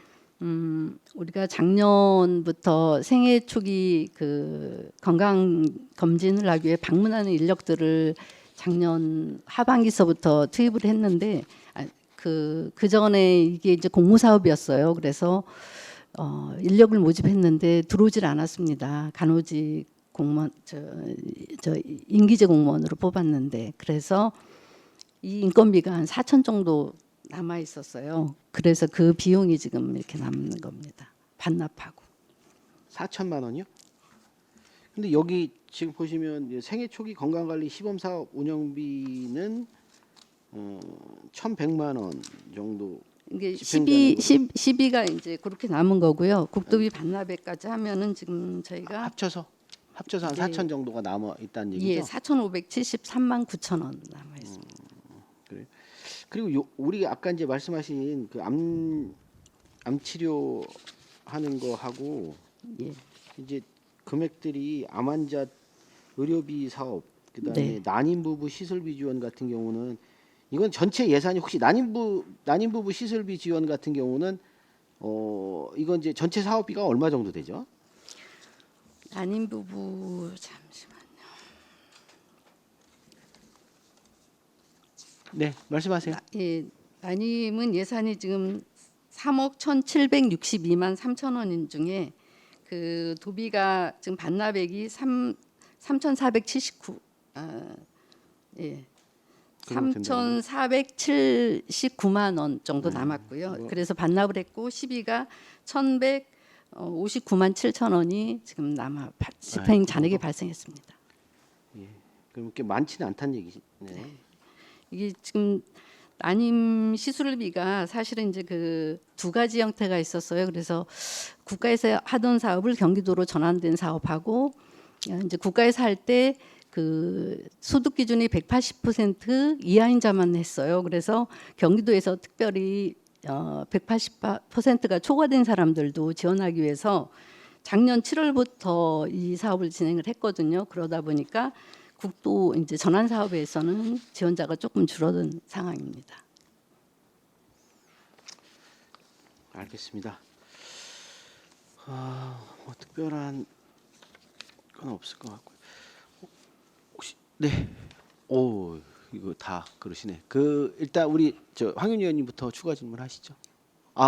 우리가 작년부터 생애 초기 그 건강 검진을 하기 위해 방문하는 인력들을 작년 하반기서부터 투입을 했는데 그 전에 이게 이제 공모 사업이었어요. 그래서 인력을 모집했는데 들어오질 않았습니다. 간호직 공무원 저 임기제 공무원으로 뽑았는데 그래서 이 인건비가 한 4천 정도 남아 있었어요. 그래서 그 비용이 지금 이렇게 남는 겁니다. 반납하고. 4천만 원이요? 근데 여기 지금 보시면 이제 생애 초기 건강관리 시범 사업 운영비는 1,100만 원 정도. 이게 집행자는 12가 이제 그렇게 남은 거고요. 국도비 반납액까지 하면은 지금 저희가 합쳐서 한 네. 4천 정도가 남아 있다는 얘기죠. 예, 4,573만 9천 원 남아 있습니다. 그리고 우리 아까 이제 말씀하신 그 암 치료 하는 거 하고 예. 이제 금액들이 암 환자 의료비 사업 그다음에 네. 난임 부부 시설비 지원 같은 경우는 이건 전체 예산이 혹시 난임 부부 시설비 지원 같은 경우는 이건 이제 전체 사업비가 얼마 정도 되죠? 난임 부부 잠시만요. 네, 말씀하세요. 예, 난임은 예산이 지금 3억 1,762만 3천 원인 중에 그 도비가 지금 반납액이 3,479 예. 그럼 됩니다. 3,479만 원 정도 남았고요. 뭐. 그래서 반납을 했고 12가 1,159만 7천 원이 지금 남아 집행 잔액이 발생했습니다. 그럼 이렇게 많지는 않다는 얘기네. 이게 지금 난임 시술비가 사실은 이제 그 두 가지 형태가 있었어요. 그래서 국가에서 하던 사업을 경기도로 전환된 사업하고 이제 국가에서 할 때 그 소득 기준이 180% 이하인자만 했어요. 그래서 경기도에서 특별히 180%가 초과된 사람들도 지원하기 위해서 작년 7월부터 이 사업을 진행을 했거든요. 그러다 보니까 국도 이제 전환 사업에서는 지원자가 조금 줄어든 상황입니다. 알겠습니다. 뭐 특별한 건 없을 것 같고요. 혹시 네, 오 이거 다 그러시네. 그 일단 우리 저 황윤 의원님부터 추가 질문하시죠.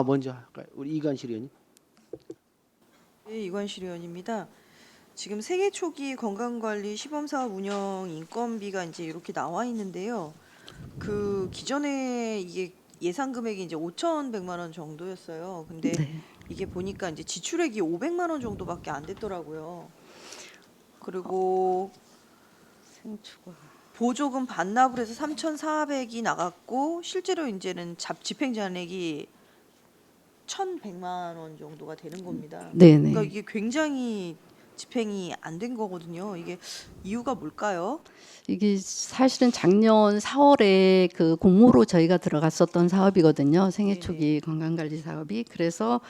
먼저 할까요? 우리 이관실 의원님. 네, 이관실 의원입니다. 지금 생애 초기 건강관리 시범사업 운영 인건비가 이제 이렇게 나와 있는데요. 그 기존에 이게 예산 금액이 이제 5,100만 원 정도였어요. 근데 네. 이게 보니까 이제 지출액이 500만 원 정도밖에 안 됐더라고요. 그리고 생추가 보조금 반납을 해서 3,400이 나갔고 실제로 이제는 집행 잔액이 1,100만 원 정도가 되는 겁니다. 네네. 그러니까 이게 굉장히 집행이 안 된 거거든요. 이게 이유가 뭘까요? 이게 사실은 작년 4월에 그 공모로 저희가 들어갔었던 사업이거든요. 생애 초기 건강관리 사업이. 그래서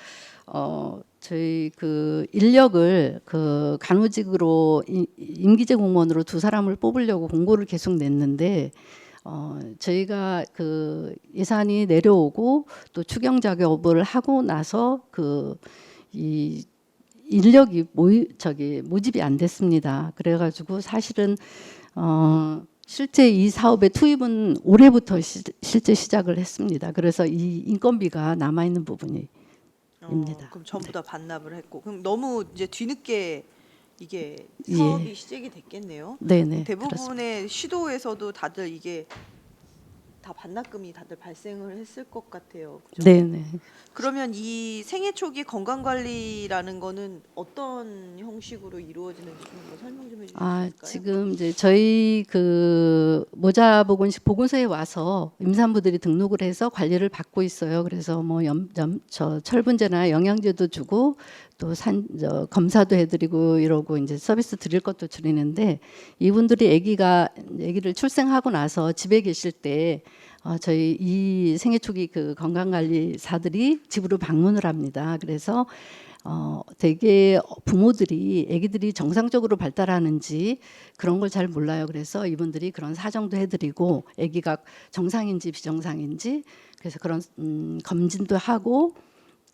저희 그 인력을 그 간호직으로 임기제 공무원으로 2사람을 뽑으려고 공고를 계속 냈는데 저희가 그 예산이 내려오고 또 추경 작업을 하고 나서 그 이 인력이 모집이 안 됐습니다. 그래가지고 사실은 실제 이 사업의 투입은 올해부터 실제 시작을 했습니다. 그래서 이 인건비가 남아 있는 부분입니다. 그럼 전부 다 반납을 했고 그럼 너무 이제 뒤늦게 이게 예. 사업이 시작이 됐겠네요. 네네. 대부분의 시도에서도 다들 이게 다 반납금이 다들 발생을 했을 것 같아요. 그죠? 네네. 그러면 이 생애 초기 건강 관리라는 거는 어떤 형식으로 이루어지는지 좀 한번 설명 좀 해주실 수 있을까요? 지금 이제 저희 그 모자보건식 보건소에 와서 임산부들이 등록을 해서 관리를 받고 있어요. 그래서 뭐 저 철분제나 영양제도 주고 또 검사도 해드리고 이러고 이제 서비스 드릴 것도 드리는데 이분들이 아기를 출생하고 나서 집에 계실 때 저희 이 생애 초기 그 건강관리사들이 집으로 방문을 합니다. 그래서 되게 부모들이 아기들이 정상적으로 발달하는지 그런 걸 잘 몰라요. 그래서 이분들이 그런 사정도 해드리고 아기가 정상인지 비정상인지 그래서 그런 검진도 하고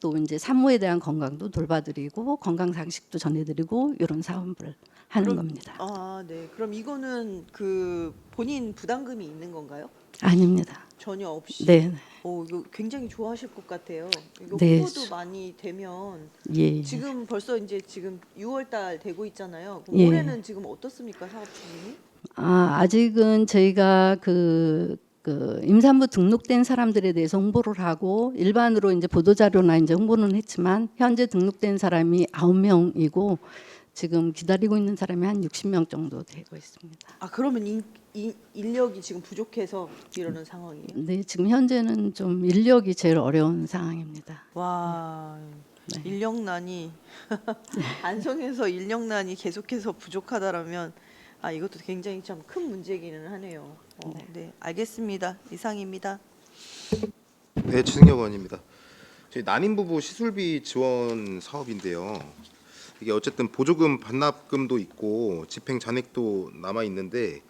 또 이제 산모에 대한 건강도 돌봐드리고 건강 상식도 전해드리고 이런 사업을 하는 그럼- 겁니다. 아, 네. 그럼 이거는 그 본인 부담금이 있는 건가요? 아닙니다. 전혀 없이. 네, 이거 굉장히 좋아하실 것 같아요. 이거 네. 홍보도 많이 되면 예. 지금 벌써 이제 지금 6월달 되고 있잖아요. 그럼 예. 올해는 지금 어떻습니까, 사업 추진이? 아직은 저희가 그 임산부 등록된 사람들에 대해서 홍보를 하고 일반으로 이제 보도자료나 이제 홍보는 했지만 현재 등록된 사람이 9명이고 지금 기다리고 있는 사람이 한 60명 정도 되고 있습니다. 그러면 인력이 지금 부족해서 이러는 상황이에요. 네, 지금 현재는 좀 인력이 제일 어려운 상황입니다. 와, 네. 인력난이 안성에서 인력난이 계속해서 부족하다라면 이것도 굉장히 참 큰 문제기는 하네요. 네, 알겠습니다. 이상입니다. 네, 최승혁 의원입니다. 저희 난임 부부 시술비 지원 사업인데요. 이게 어쨌든 보조금 반납금도 있고 집행 잔액도 남아 있는데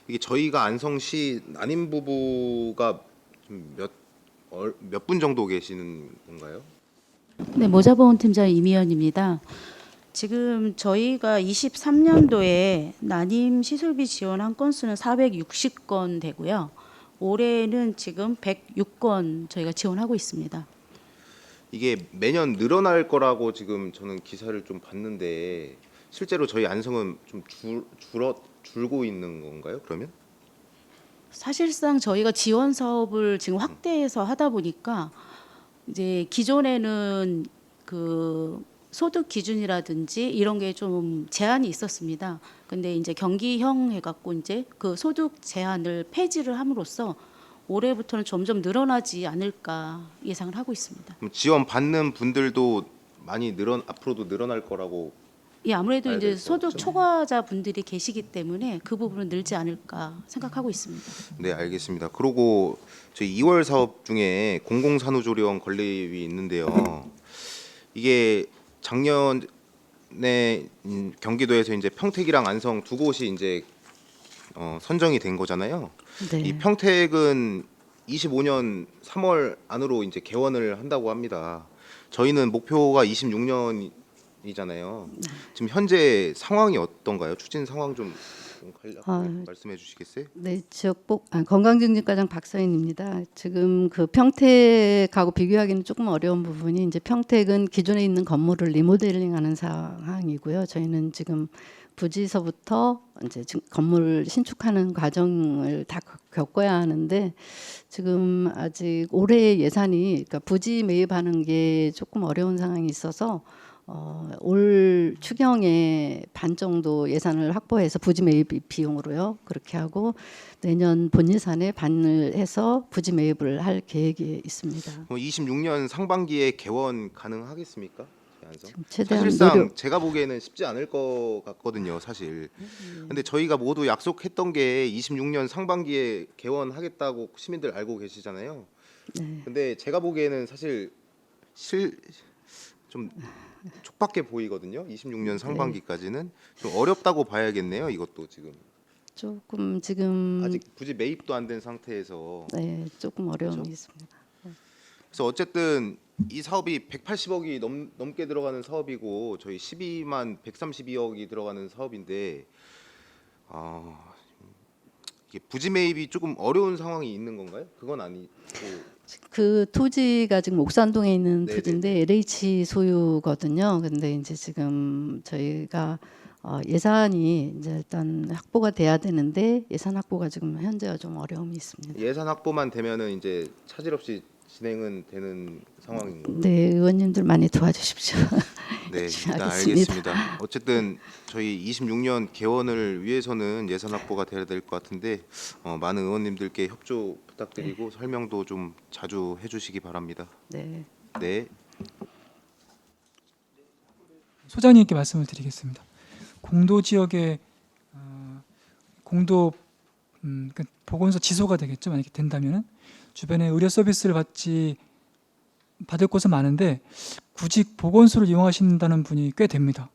이게 저희가 안성시 난임 부부가 몇 분 정도 계시는 건가요? 네, 모자보험팀장 임희연입니다. 지금 저희가 23년도에 난임 시술비 지원한 건수는 460건 되고요. 올해는 지금 106건 저희가 지원하고 있습니다. 이게 매년 늘어날 거라고 지금 저는 기사를 좀 봤는데 실제로 저희 안성은 좀 줄고 있는 건가요? 그러면? 사실상 저희가 지원 사업을 지금 확대해서 하다 보니까 이제 기존에는 그 소득 기준이라든지 이런 게 좀 제한이 있었습니다. 근데 이제 경기형 해갖고 이제 그 소득 제한을 폐지를 함으로써 올해부터는 점점 늘어나지 않을까 예상을 하고 있습니다. 그럼 지원 받는 분들도 많이 앞으로도 늘어날 거라고. 예, 아무래도 봐야 이제 될것 소득 같죠? 초과자 분들이 계시기 때문에 그 부분은 늘지 않을까 생각하고 있습니다. 네, 알겠습니다. 그리고 저희 2월 사업 중에 공공산후조리원 건립이 있는데요. 이게 작년에 경기도에서 이제 평택이랑 안성 두 곳이 이제 선정이 된 거잖아요. 네. 이 평택은 25년 3월 안으로 이제 개원을 한다고 합니다. 저희는 목표가 26년이잖아요. 지금 현재 상황이 어떤가요? 추진 상황 좀 간략하게 말씀해 주시겠어요? 네, 건강증진과장 박서인입니다. 지금 그 평택하고 비교하기는 조금 어려운 부분이 이제 평택은 기존에 있는 건물을 리모델링하는 상황이고요. 저희는 지금 부지서부터 이제 건물 신축하는 과정을 다 겪어야 하는데 지금 아직 올해 예산이 그러니까 부지 매입하는 게 조금 어려운 상황이 있어서 올 추경에 반 정도 예산을 확보해서 부지 매입 비용으로요. 그렇게 하고 내년 본 예산에 반을 해서 부지 매입을 할 계획이 있습니다. 26년 상반기에 개원 가능하겠습니까? 안성? 최대한 사실상 노력. 제가 보기에는 쉽지 않을 것 같거든요, 사실. 근데 저희가 모두 약속했던 게 26년 상반기에 개원하겠다고 시민들 알고 계시잖아요. 네. 근데 제가 보기에는 사실 좀 촉박해 보이거든요. 26년 상반기까지는 좀 어렵다고 봐야겠네요. 이것도 지금 조금 지금 아직 부지 매입도 안 된 상태에서. 네, 조금 어려움이 그렇죠? 있습니다. 그래서 어쨌든 이 사업이 180억이 넘게 들어가는 사업이고 저희 12만 132억이 들어가는 사업인데 이게 부지 매입이 조금 어려운 상황이 있는 건가요? 그건 아니고. 그 토지가 지금 옥산동에 있는 네네네. 토지인데 LH 소유거든요. 근데 이제 지금 저희가 예산이 이제 일단 확보가 돼야 되는데 예산 확보가 지금 현재가 좀 어려움이 있습니다. 예산 확보만 되면은 이제 차질 없이 진행은 되는 상황인 거예요. 네, 의원님들 많이 도와주십시오. 네, 열심히 일단 하겠습니다. 알겠습니다. 어쨌든 저희 26년 개원을 위해서는 예산 확보가 돼야 될 것 같은데 많은 의원님들께 협조 부탁드리고 설명도 좀 자주 해주시기 바랍니다. 네. 네. 소장님께 말씀을 드리겠습니다. 공도 지역에 공도 보건소 지소가 되겠죠. 만약에 된다면은 주변에 의료 서비스를 받을 곳은 많은데 구직 보건소를 이용하신다는 분이 꽤 됩니다.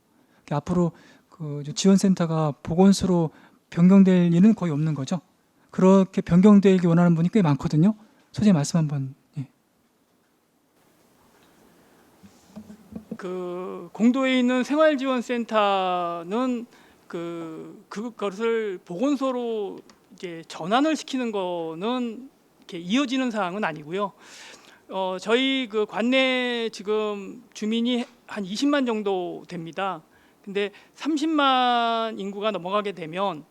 앞으로 그 지원센터가 보건소로 변경될 일은 거의 없는 거죠. 그렇게 변경되기 원하는 분이 꽤 많거든요. 소장님 말씀 한번. 예. 그 공도에 있는 생활지원센터는 그것을 보건소로 이제 전환을 시키는 거는 이렇게 이어지는 사항은 아니고요. 저희 그 관내 지금 주민이 한 20만 정도 됩니다. 근데 30만 인구가 넘어가게 되면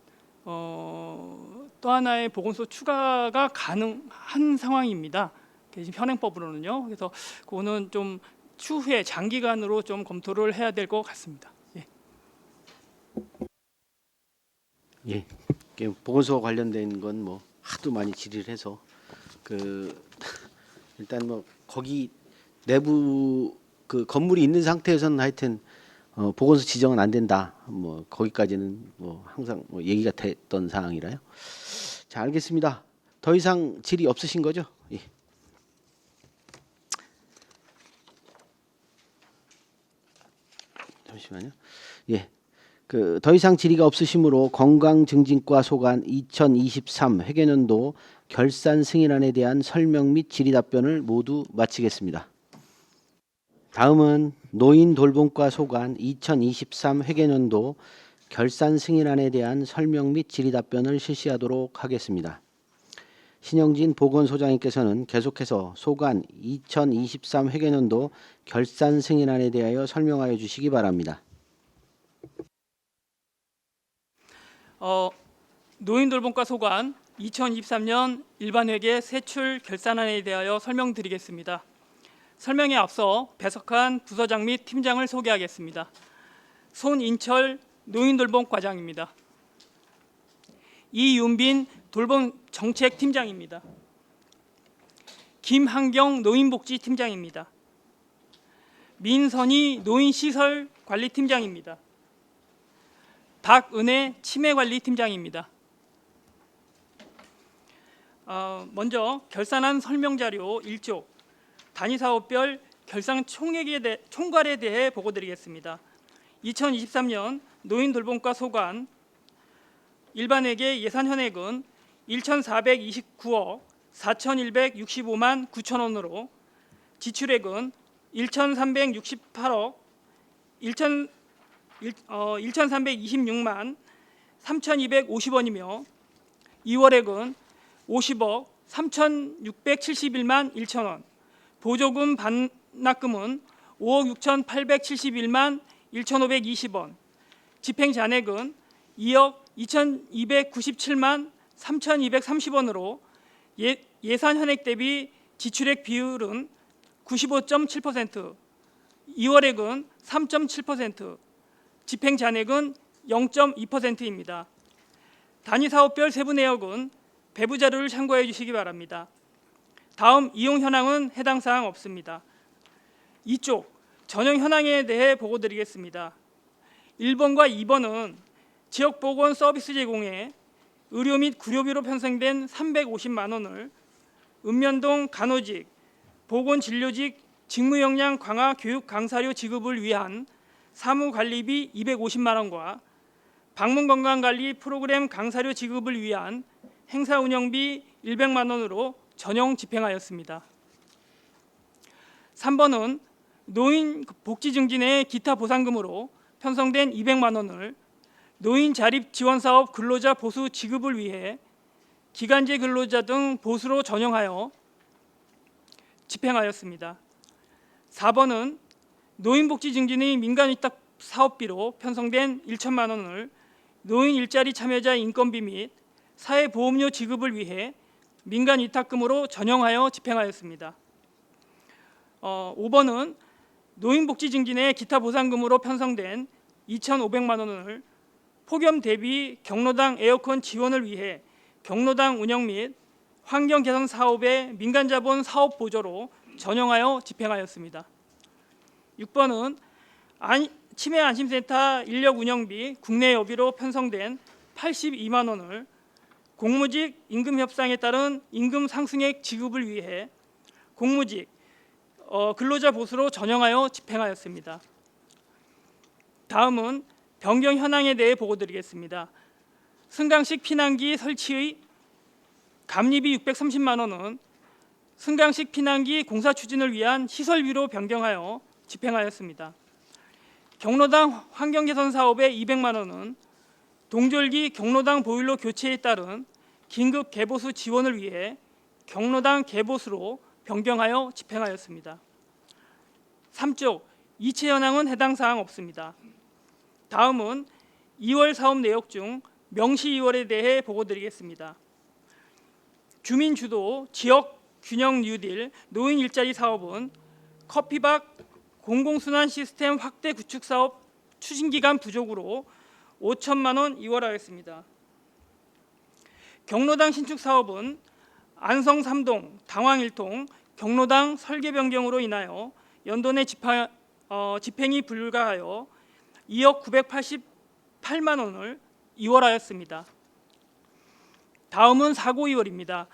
또 하나의 보건소 추가가 가능한 상황입니다. 지금 현행법으로는요. 그래서 그거는 좀 추후에 장기간으로 좀 검토를 해야 될 것 같습니다. 예. 예. 보건소 관련된 건 뭐 하도 많이 질의를 해서 일단 뭐 거기 내부 그 건물이 있는 상태에서는 하여튼 보건소 지정은 안 된다. 뭐 거기까지는 뭐 항상 뭐 얘기가 됐던 사항이라요. 자, 알겠습니다. 더 이상 질의 없으신 거죠? 예. 잠시만요. 예. 더 이상 질의가 없으시므로 건강증진과 소관 2023 회계연도 결산 승인안에 대한 설명 및 질의 답변을 모두 마치겠습니다. 다음은 노인돌봄과 소관 2023 회계연도 결산 승인안에 대한 설명 및 질의 답변을 실시하도록 하겠습니다. 신영진 보건소장님께서는 계속해서 소관 2023 회계연도 결산 승인안에 대하여 설명하여 주시기 바랍니다. 노인돌봄과 소관 2023년 일반회계 세출 결산안에 대하여 설명드리겠습니다. 설명에 앞서 배석한 부서장 및 팀장을 소개하겠습니다. 손인철 노인돌봄과장입니다. 이윤빈 돌봄정책팀장입니다. 김한경 노인복지팀장입니다. 민선희 노인시설관리팀장입니다. 박은혜 치매관리팀장입니다. 먼저 결산안 설명자료 1조 단위사업별 결산 총괄에 대해 보고드리겠습니다. 2023년 노인돌봄과 소관 일반회계 예산 현액은 1,429억 4,165만 9천 원으로 지출액은 1,368억 1,326만 3,250원이며 이월액은 50억 3,671만 1천 원, 보조금 반납금은 5억 6,871만 1,520원, 집행잔액은 2억 2,297만 3,230원으로 예산 현액 대비 지출액 비율은 95.7%, 이월액은 3.7%, 집행잔액은 0.2%입니다. 단위사업별 세부 내역은 배부 자료를 참고해 주시기 바랍니다. 다음 이용 현황은 해당 사항 없습니다. 이쪽 전형 현황에 대해 보고드리겠습니다. 1번과 2번은 지역보건 서비스 제공에 의료 및 구료비로 편성된 350만 원을 읍면동 간호직, 보건진료직 직무 역량 강화 교육 강사료 지급을 위한 사무관리비 250만 원과 방문건강관리 프로그램 강사료 지급을 위한 행사 운영비 100만 원으로 전용 집행하였습니다. 3번은 노인 복지 증진의 기타 보상금으로 편성된 200만 원을 노인 자립 지원 사업 근로자 보수 지급을 위해 기간제 근로자 등 보수로 전용하여 집행하였습니다. 4번은 노인복지 증진의 민간 위탁 사업비로 편성된 1천만 원을 노인 일자리 참여자 인건비 및 사회보험료 지급을 위해 민간 위탁금으로 전용하여 집행하였습니다. 5번은 노인복지 증진의 기타 보상금으로 편성된 2,500만 원을 폭염 대비 경로당 에어컨 지원을 위해 경로당 운영 및 환경 개선 사업의 민간 자본 사업 보조로 전용하여 집행하였습니다. 6번은 치매 안심센터 인력 운영비 국내 여비로 편성된 82만 원을 공무직 임금 협상에 따른 임금 상승액 지급을 위해 공무직 근로자 보수로 전형하여 집행하였습니다. 다음은 변경 현황에 대해 보고드리겠습니다. 승강식 피난기 설치의 감리비 630만 원은 승강식 피난기 공사 추진을 위한 시설비로 변경하여 집행하였습니다. 경로당 환경개선 사업의 200만 원은 동절기 경로당 보일러 교체에 따른 긴급 개보수 지원을 위해 경로당 개보수로 변경하여 집행하였습니다. 3쪽 이체 현황은 해당 사항 없습니다. 다음은 2월 사업 내역 중 명시 2월에 대해 보고드리겠습니다. 주민 주도 지역 균형 뉴딜 노인 일자리 사업은 커피박 공공순환 시스템 확대 구축 사업 추진 기간 부족으로 5천만 원 이월하였습니다. 경로당 신축 사업은 안성 3동, 당황 1동 경로당 설계 변경으로 인하여 연도 내 집행이 불가하여 2억 988만 원을 이월하였습니다. 다음은 사고 이월입니다.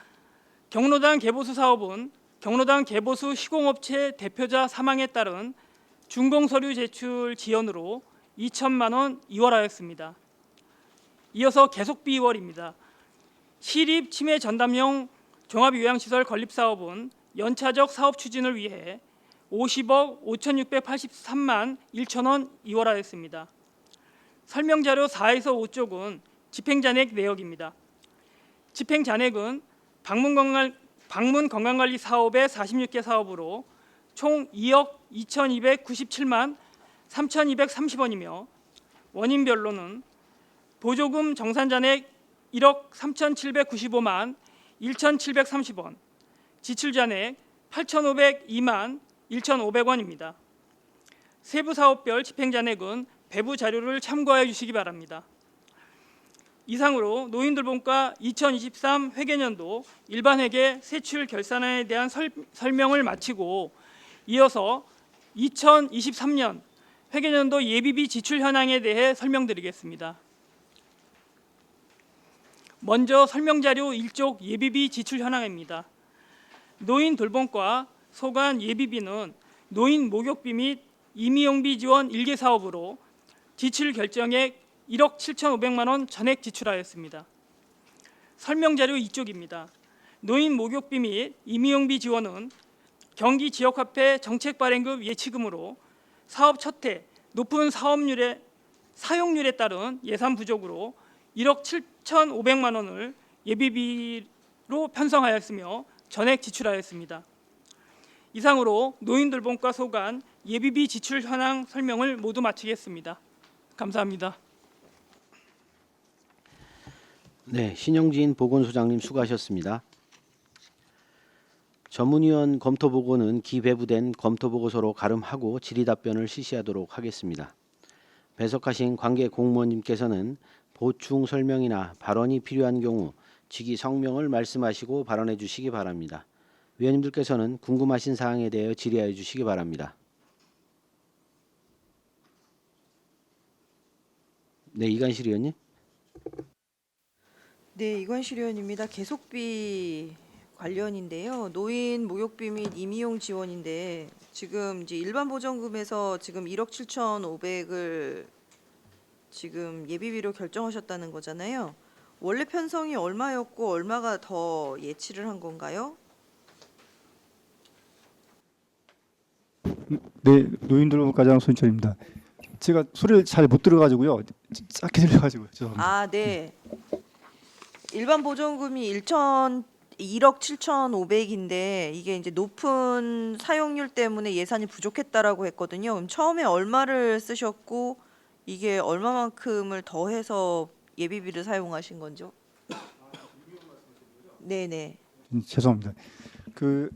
경로당 개보수 사업은 경로당 개보수 시공업체 대표자 사망에 따른 준공서류 제출 지연으로 2천만 원 이월하였습니다. 이어서 계속비 이월입니다. 시립 치매 전담형 종합요양시설 건립사업은 연차적 사업 추진을 위해 50억 5,683만 1천 원 이월하였습니다. 설명자료 4에서 5쪽은 집행잔액 내역입니다. 집행잔액은 방문 건강관리 사업의 46개 사업으로 총 2억 2,297만 3,230원이며 원인별로는 보조금 정산잔액 1억 3,795만 1,730원, 지출잔액 8,502만 1,500원입니다. 세부 사업별 집행잔액은 배부 자료를 참고해 주시기 바랍니다. 이상으로 노인돌봄과 2023 회계년도 일반 회계 세출 결산안에 대한 설명을 마치고 이어서 2023년 회계년도 예비비 지출 현황에 대해 설명드리겠습니다. 먼저 설명자료 1쪽 예비비 지출 현황입니다. 노인돌봄과 소관 예비비는 노인 목욕비 및 임의용비 지원 1개 사업으로 지출 결정액 1억 7,500만 원 전액 지출하였습니다. 설명자료 2쪽입니다. 노인 목욕비 및 임의용비 지원은 경기 지역화폐 정책 발행급 예치금으로 사업 첫해 높은 사용률에 따른 예산 부족으로 1억 7,500만 원을 예비비로 편성하였으며 전액 지출하였습니다. 이상으로 노인돌봄과 소관 예비비 지출 현황 설명을 모두 마치겠습니다. 감사합니다. 네, 신영진 보건소장님 수고하셨습니다. 전문위원 검토보고는 기배부된 검토보고서로 가름하고 질의답변을 실시하도록 하겠습니다. 배석하신 관계 공무원님께서는 보충 설명이나 발언이 필요한 경우 직위 성명을 말씀하시고 발언해 주시기 바랍니다. 위원님들께서는 궁금하신 사항에 대해 질의하여 주시기 바랍니다. 네, 이관실 의원님. 네, 이관실 의원입니다. 계속비 관련인데요. 노인 목욕비 및 임의용 지원인데 지금 이제 일반 보전금에서 지금 1억 7,500을 지금 예비비로 결정하셨다는 거잖아요. 원래 편성이 얼마였고 얼마가 더 예치를 한 건가요? 네, 노인돌봄과장 손철입니다. 제가 소리를 잘 못 들어가지고요. 작게 들려가지고 죄송합니다. 아, 네. 일반 보전금이 1억 7,500인데 이게 이제 높은 사용률 때문에 예산이 부족했다라고 했거든요. 그럼 처음에 얼마를 쓰셨고 이게 얼마만큼을 더해서 예비비를 사용하신 건죠? 네, 네. 죄송합니다. 그러니까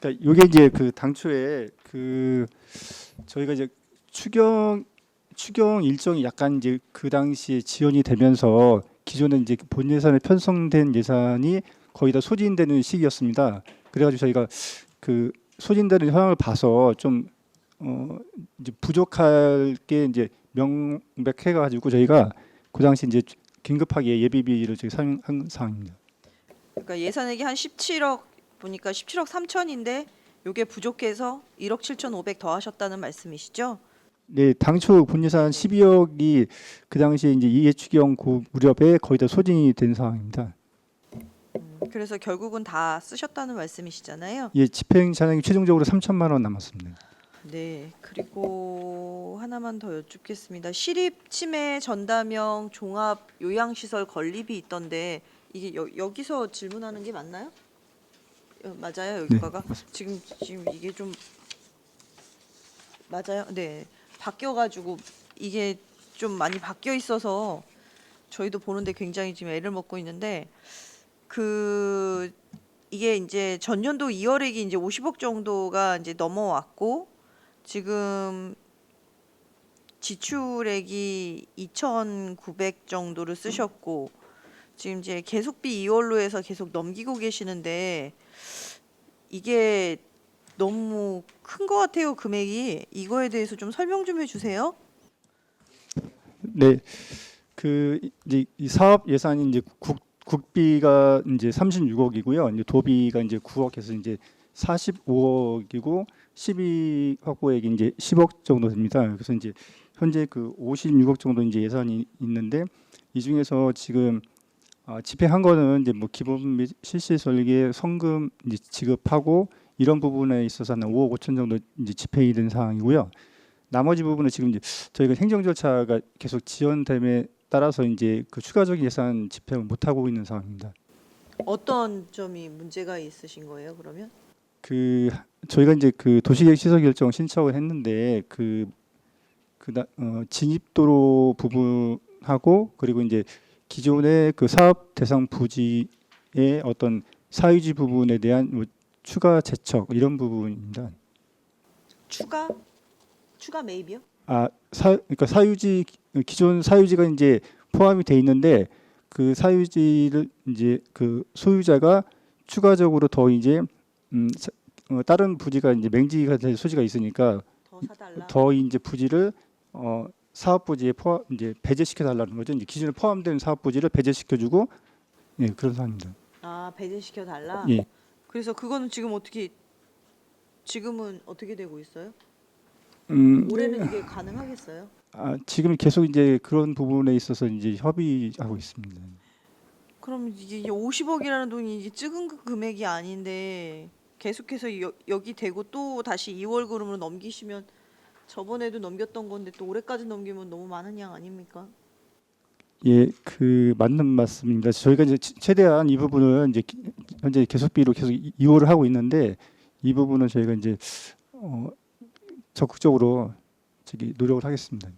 이게 이제 그 당초에 저희가 이제 추경 일정이 약간 이제 그 당시에 지연이 되면서 기존에 이제 본 예산에 편성된 예산이 거의 다 소진되는 시기였습니다. 그래가지고 저희가 그 소진되는 현황을 봐서 좀 이제 부족할 게 이제 명백해가지고 저희가 그 당시 이제 긴급하게 예비비를 저희 사용한 상황입니다. 그러니까 예산액이 한 17억 보니까 17억 3천인데 요게 부족해서 1억 7,500 더 하셨다는 말씀이시죠? 네, 당초 본 예산 12억이 그 당시에 이제 이해추경 그 무렵에 거의 다 소진이 된 상황입니다. 그래서 결국은 다 쓰셨다는 말씀이시잖아요. 예, 집행 잔액이 최종적으로 3천만 원 남았습니다. 네, 그리고 하나만 더 여쭙겠습니다. 시립 치매 전담형 종합 요양시설 건립이 있던데 이게 여기서 질문하는 게 맞나요? 맞아요, 여기가가 지금 이게 좀 맞아요. 네, 바뀌어가지고 이게 좀 많이 바뀌어 있어서 저희도 보는데 굉장히 지금 애를 먹고 있는데 그 이게 이제 전년도 2월액이 이제 50억 정도가 이제 넘어왔고 지금 지출액이 2,900 정도를 쓰셨고 지금 이제 계속비 2월로 해서 계속 넘기고 계시는데 이게 너무 큰 것 같아요, 금액이. 이거에 대해서 좀 설명 좀 해주세요. 네, 그 이제 이 사업 예산이 이제 국비가 이제 36억이고요. 이제 도비가 이제 9억 해서 이제 45억이고 12 확보액이 이제 10억 정도 됩니다. 그래서 이제 현재 그 56억 정도 이제 예산이 있는데 이 중에서 지금 집행한 거는 이제 뭐 기본 및 실시 설계 성금 이제 지급하고 이런 부분에 있어서는 5억 5천 정도 이제 집행이 된 상황이고요. 나머지 부분은 지금 이제 저희가 행정 절차가 계속 지연됨에 따라서 이제 그 추가적인 예산 집행을 못 하고 있는 상황입니다. 어떤 점이 문제가 있으신 거예요, 그러면? 그 저희가 이제 그 도시계획 시설 결정 신청을 했는데 진입도로 부분하고 그리고 이제 기존의 그 사업 대상 부지의 어떤 사유지 부분에 대한 뭐 추가 재척 이런 부분입니다. 추가 매입이요? 그러니까 사유지 기존 사유지가 이제 포함이 돼 있는데 그 사유지를 이제 그 소유자가 추가적으로 더 이제 다른 부지가 이제 맹지가 될 소지가 있으니까 더 사달라. 더 이제 부지를 사업 부지에 포함 이제 배제시켜 달라는 거죠. 이제 기존에 포함된 사업 부지를 배제시켜 주고 예, 그런 상황입니다. 배제시켜 달라. 예. 그래서 그거는 지금은 어떻게 되고 있어요? 올해는 이게 가능하겠어요? 지금 계속 이제 그런 부분에 있어서 이제 협의하고 있습니다. 그럼 이게 50억이라는 돈이 이게 적은 금액이 아닌데 계속해서 여기 되고 또 다시 2월 그림으로 넘기시면 저번에도 넘겼던 건데 또 올해까지 넘기면 너무 많은 양 아닙니까? 예, 그 맞는 말씀입니다. 저희가 이제 최대한 이 부분은 이제 현재 계속비로 계속 이월을 하고 있는데 이 부분은 저희가 이제 적극적으로 노력을 하겠습니다.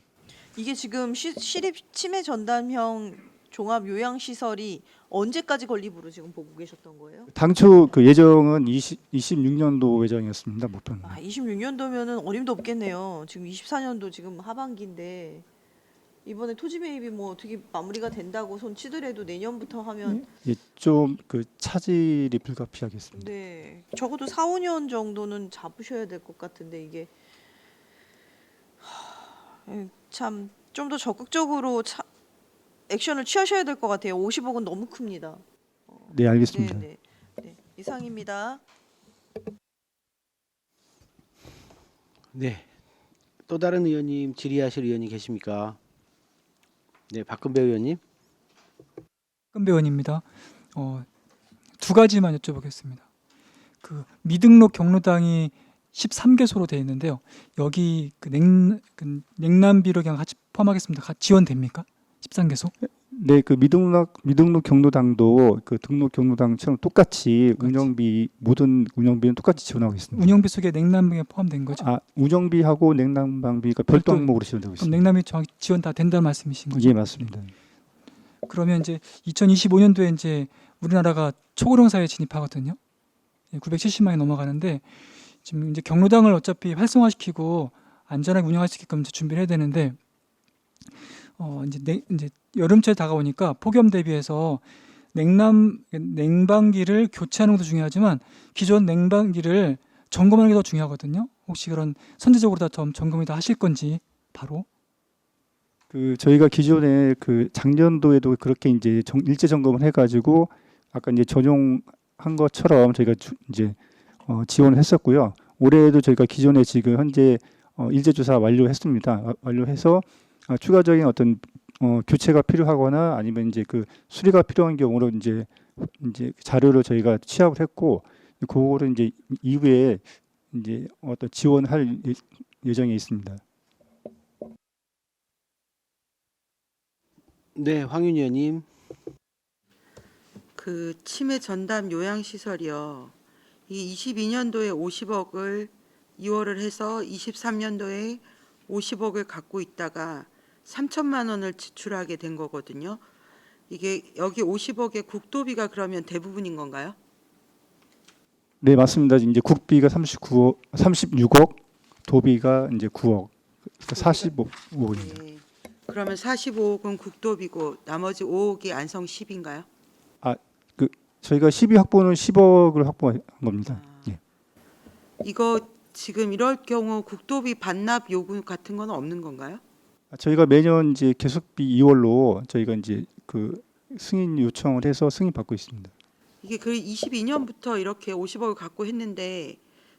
이게 지금 시립 치매 전담형 종합 요양 시설이 언제까지 건립으로 지금 보고 계셨던 거예요? 당초 그 예정은 26년도 예정이었습니다. 목표는. 26년도면은 어림도 없겠네요. 지금 24년도 지금 하반기인데 이번에 토지 매입이 뭐 어떻게 마무리가 된다고 손 치더라도 내년부터 하면 예, 좀 그 차질이 불가피하겠습니다. 네, 적어도 4, 5년 정도는 잡으셔야 될 것 같은데 이게 참 좀 더 적극적으로 액션을 취하셔야 될 것 같아요. 50억은 너무 큽니다. 네, 알겠습니다. 네. 이상입니다. 네. 또 다른 의원님 질의하실 의원님 계십니까? 네, 박근배 의원님. 박근배 의원입니다. 두 가지만 여쭤보겠습니다. 그 미등록 경로당이 13개소로 되어 있는데요. 여기 그 냉남비를 그냥 같이 포함하겠습니다. 지원됩니까? 13개소? 네, 그 미등록 경로당도 그 등록 경로당처럼 똑같이 모든 운영비는 똑같이 지원하고 있습니다. 운영비 속에 냉남비가 포함된 거죠? 운영비하고 냉난방비가 별도 항목으로 지원되고 그럼 있습니다. 냉남비 정확히 지원 다 된다는 말씀이신 거죠? 예, 맞습니다. 그러면 이제 2025년도에 이제 우리나라가 초고령 사회에 진입하거든요. 970만이 넘어가는데 지금 이제 경로당을 어차피 활성화시키고 안전하게 운영할 수 있게끔 이제 준비를 해야 되는데 이제 여름철 다가오니까 폭염 대비해서 냉방기를 교체하는 것도 중요하지만 기존 냉방기를 점검하는 게 더 중요하거든요. 혹시 그런 선제적으로 다 점검이 다 하실 건지 바로. 그 저희가 기존에 그 작년도에도 그렇게 이제 일제 점검을 해가지고 아까 이제 전용한 것처럼 저희가 이제 지원을 했었고요. 올해에도 저희가 기존에 지금 현재 일제 조사 완료했습니다. 완료해서 추가적인 어떤 교체가 필요하거나 아니면 이제 그 수리가 필요한 경우로 이제 자료를 저희가 취합을 했고 그거를 이제 이후에 이제 어떤 지원할 예정에 있습니다. 네, 황윤 의원님. 그 치매 전담 요양 시설이요. 이 22년도에 50억을 2월을 해서 23년도에 50억을 갖고 있다가 3천만 원을 지출하게 된 거거든요. 이게 여기 50억의 국도비가 그러면 대부분인 건가요? 네, 맞습니다. 이제 국비가 36억, 도비가 이제 9억, 그러니까 45억입니다. 네. 그러면 45억은 국도비고 나머지 5억이 안성 10인가요? 저희가 12 확보는 10억을 확보한 겁니다. 예. 이거 지금 이럴 경우 국도비 반납 요구 같은 건 없는 건가요? 저희가 매년 이제 계속비 2월로 저희가 이제 그 승인 요청을 해서 승인 받고 있습니다. 이게 그 22년부터 이렇게 50억을 갖고 했는데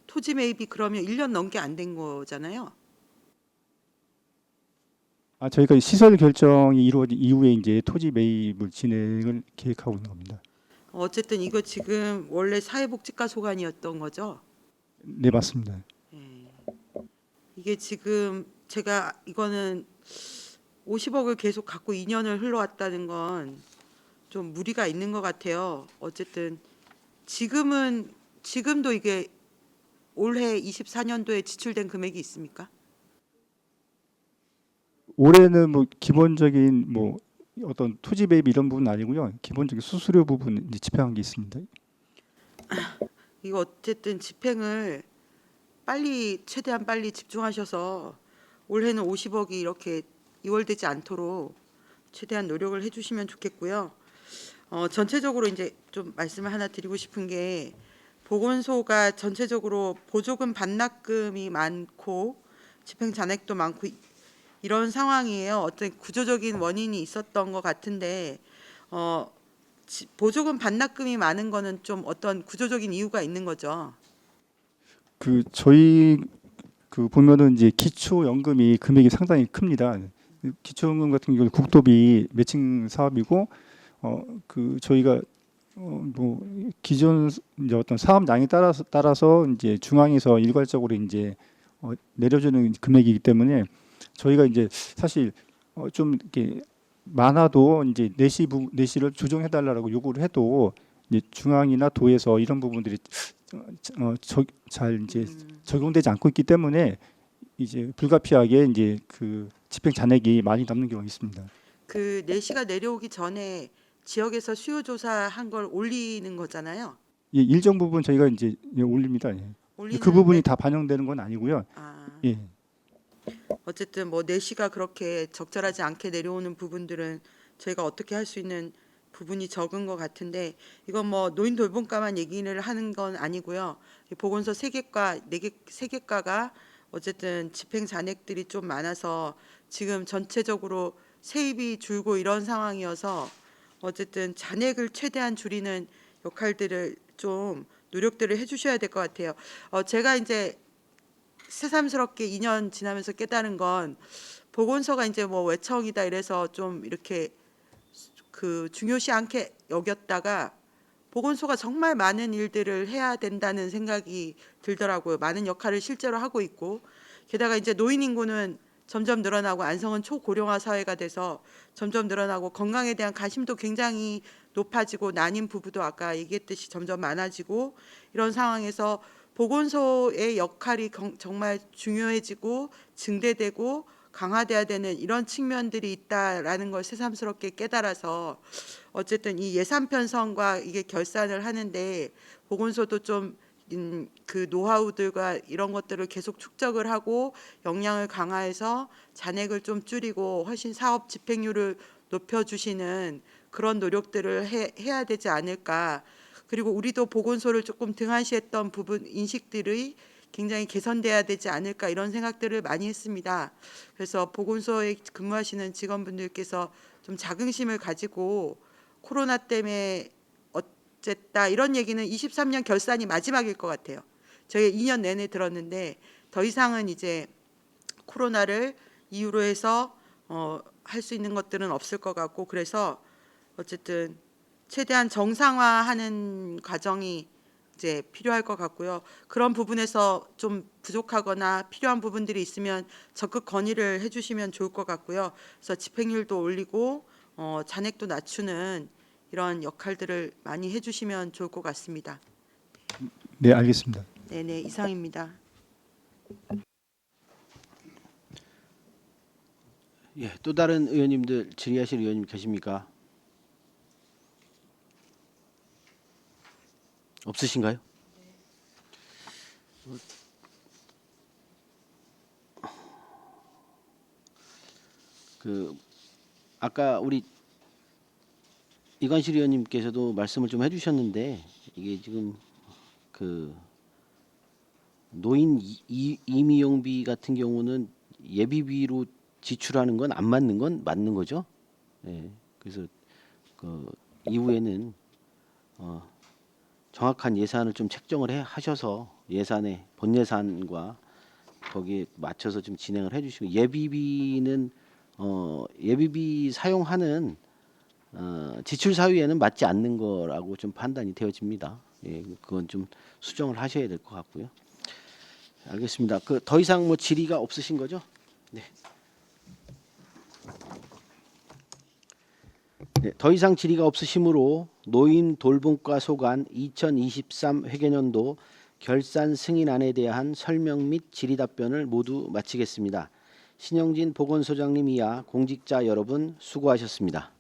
토지 매입이 그러면 1년 넘게 안 된 거잖아요. 저희가 시설 결정이 이루어진 이후에 이제 토지 매입을 진행을 계획하고 있는 겁니다. 어쨌든 이거 지금 원래 사회복지과 소관이었던 거죠? 네, 맞습니다. 예. 이게 지금 제가 이거는 50억을 계속 갖고 2년을 흘러왔다는 건 좀 무리가 있는 것 같아요. 어쨌든 지금도 이게 올해 24년도에 지출된 금액이 있습니까? 올해는 뭐 기본적인 뭐 어떤 토지 매입 이런 부분은 아니고요. 기본적인 수수료 부분 이제 집행한 게 있습니다. 이거 어쨌든 집행을 최대한 빨리 집중하셔서 올해는 50억이 이렇게 이월되지 않도록 최대한 노력을 해주시면 좋겠고요. 전체적으로 이제 좀 말씀을 하나 드리고 싶은 게 보건소가 전체적으로 보조금 반납금이 많고 집행 잔액도 많고 이런 상황이에요. 어떤 구조적인 원인이 있었던 것 같은데 보조금 반납금이 많은 거는 좀 어떤 구조적인 이유가 있는 거죠. 그 저희 그 보면은 이제 기초연금이 금액이 상당히 큽니다. 기초연금 같은 경우 국도비 매칭 사업이고 그 저희가 뭐 기존 이제 어떤 사업량에 따라서 이제 중앙에서 일괄적으로 이제 내려주는 금액이기 때문에 저희가 이제 사실 좀 이렇게 많아도 이제 내시를 조정해달라고 요구를 해도 이제 중앙이나 도에서 이런 부분들이 잘 이제 적용되지 않고 있기 때문에 이제 불가피하게 이제 그 집행 잔액이 많이 남는 경우가 있습니다. 그 내시가 내려오기 전에 지역에서 수요 조사한 걸 올리는 거잖아요. 예, 일정 부분 저희가 이제 올립니다. 예. 그 부분이 다 반영되는 건 아니고요. 예. 어쨌든 뭐 내시가 그렇게 적절하지 않게 내려오는 부분들은 저희가 어떻게 할 수 있는 부분이 적은 것 같은데 이건 뭐 노인 돌봄과만 얘기를 하는 건 아니고요. 보건소 3개과 3개과가 어쨌든 집행 잔액들이 좀 많아서 지금 전체적으로 세입이 줄고 이런 상황이어서 어쨌든 잔액을 최대한 줄이는 역할들을 좀 노력들을 해주셔야 될 것 같아요. 제가 이제 새삼스럽게 2년 지나면서 깨달은 건 보건소가 이제 뭐 외청이다 이래서 좀 이렇게 그 중요시 않게 여겼다가 보건소가 정말 많은 일들을 해야 된다는 생각이 들더라고요. 많은 역할을 실제로 하고 있고 게다가 이제 노인 인구는 점점 늘어나고 안성은 초고령화 사회가 돼서 점점 늘어나고 건강에 대한 관심도 굉장히 높아지고 난임 부부도 아까 얘기했듯이 점점 많아지고 이런 상황에서 보건소의 역할이 정말 중요해지고 증대되고 강화돼야 되는 이런 측면들이 있다라는 걸 새삼스럽게 깨달아서 어쨌든 이 예산 편성과 이게 결산을 하는데 보건소도 좀 그 노하우들과 이런 것들을 계속 축적을 하고 역량을 강화해서 잔액을 좀 줄이고 훨씬 사업 집행률을 높여주시는 그런 노력들을 해야 되지 않을까. 그리고 우리도 보건소를 조금 등한시했던 부분 인식들의 굉장히 개선돼야 되지 않을까 이런 생각들을 많이 했습니다. 그래서 보건소에 근무하시는 직원분들께서 좀 자긍심을 가지고 코로나 때문에 어쨌다 이런 얘기는 23년 결산이 마지막일 것 같아요. 저희 2년 내내 들었는데 더 이상은 이제 코로나를 이유로 해서 할 수 있는 것들은 없을 것 같고, 그래서 어쨌든 최대한 정상화하는 과정이 이제 필요할 것 같고요. 그런 부분에서 좀 부족하거나 필요한 부분들이 있으면 적극 건의를 해주시면 좋을 것 같고요. 그래서 집행률도 올리고 잔액도 낮추는 이런 역할들을 많이 해주시면 좋을 것 같습니다. 네, 알겠습니다. 네네, 이상입니다. 예, 또 다른 의원님들 질의하실 의원님 계십니까? 없으신가요? 그 아까 우리 이관실 의원님께서도 말씀을 좀 해주셨는데 이게 지금 그 노인 임의용비 같은 경우는 예비비로 지출하는 건 안 맞는 건 맞는 거죠. 예, 그래서 그 이후에는 정확한 예산을 좀 책정을 하셔서 예산에 본 예산과 거기에 맞춰서 좀 진행을 해주시고 예비비는 예비비 사용하는 지출 사유에는 맞지 않는 거라고 좀 판단이 되어집니다. 예, 그건 좀 수정을 하셔야 될 것 같고요. 알겠습니다. 그 더 이상 뭐 질의가 없으신 거죠? 네. 네, 더 이상 질의가 없으시므로 노인 돌봄과 소관 2023 회계년도 결산 승인안에 대한 설명 및 질의 답변을 모두 마치겠습니다. 신영진 보건소장님 이하 공직자 여러분 수고하셨습니다.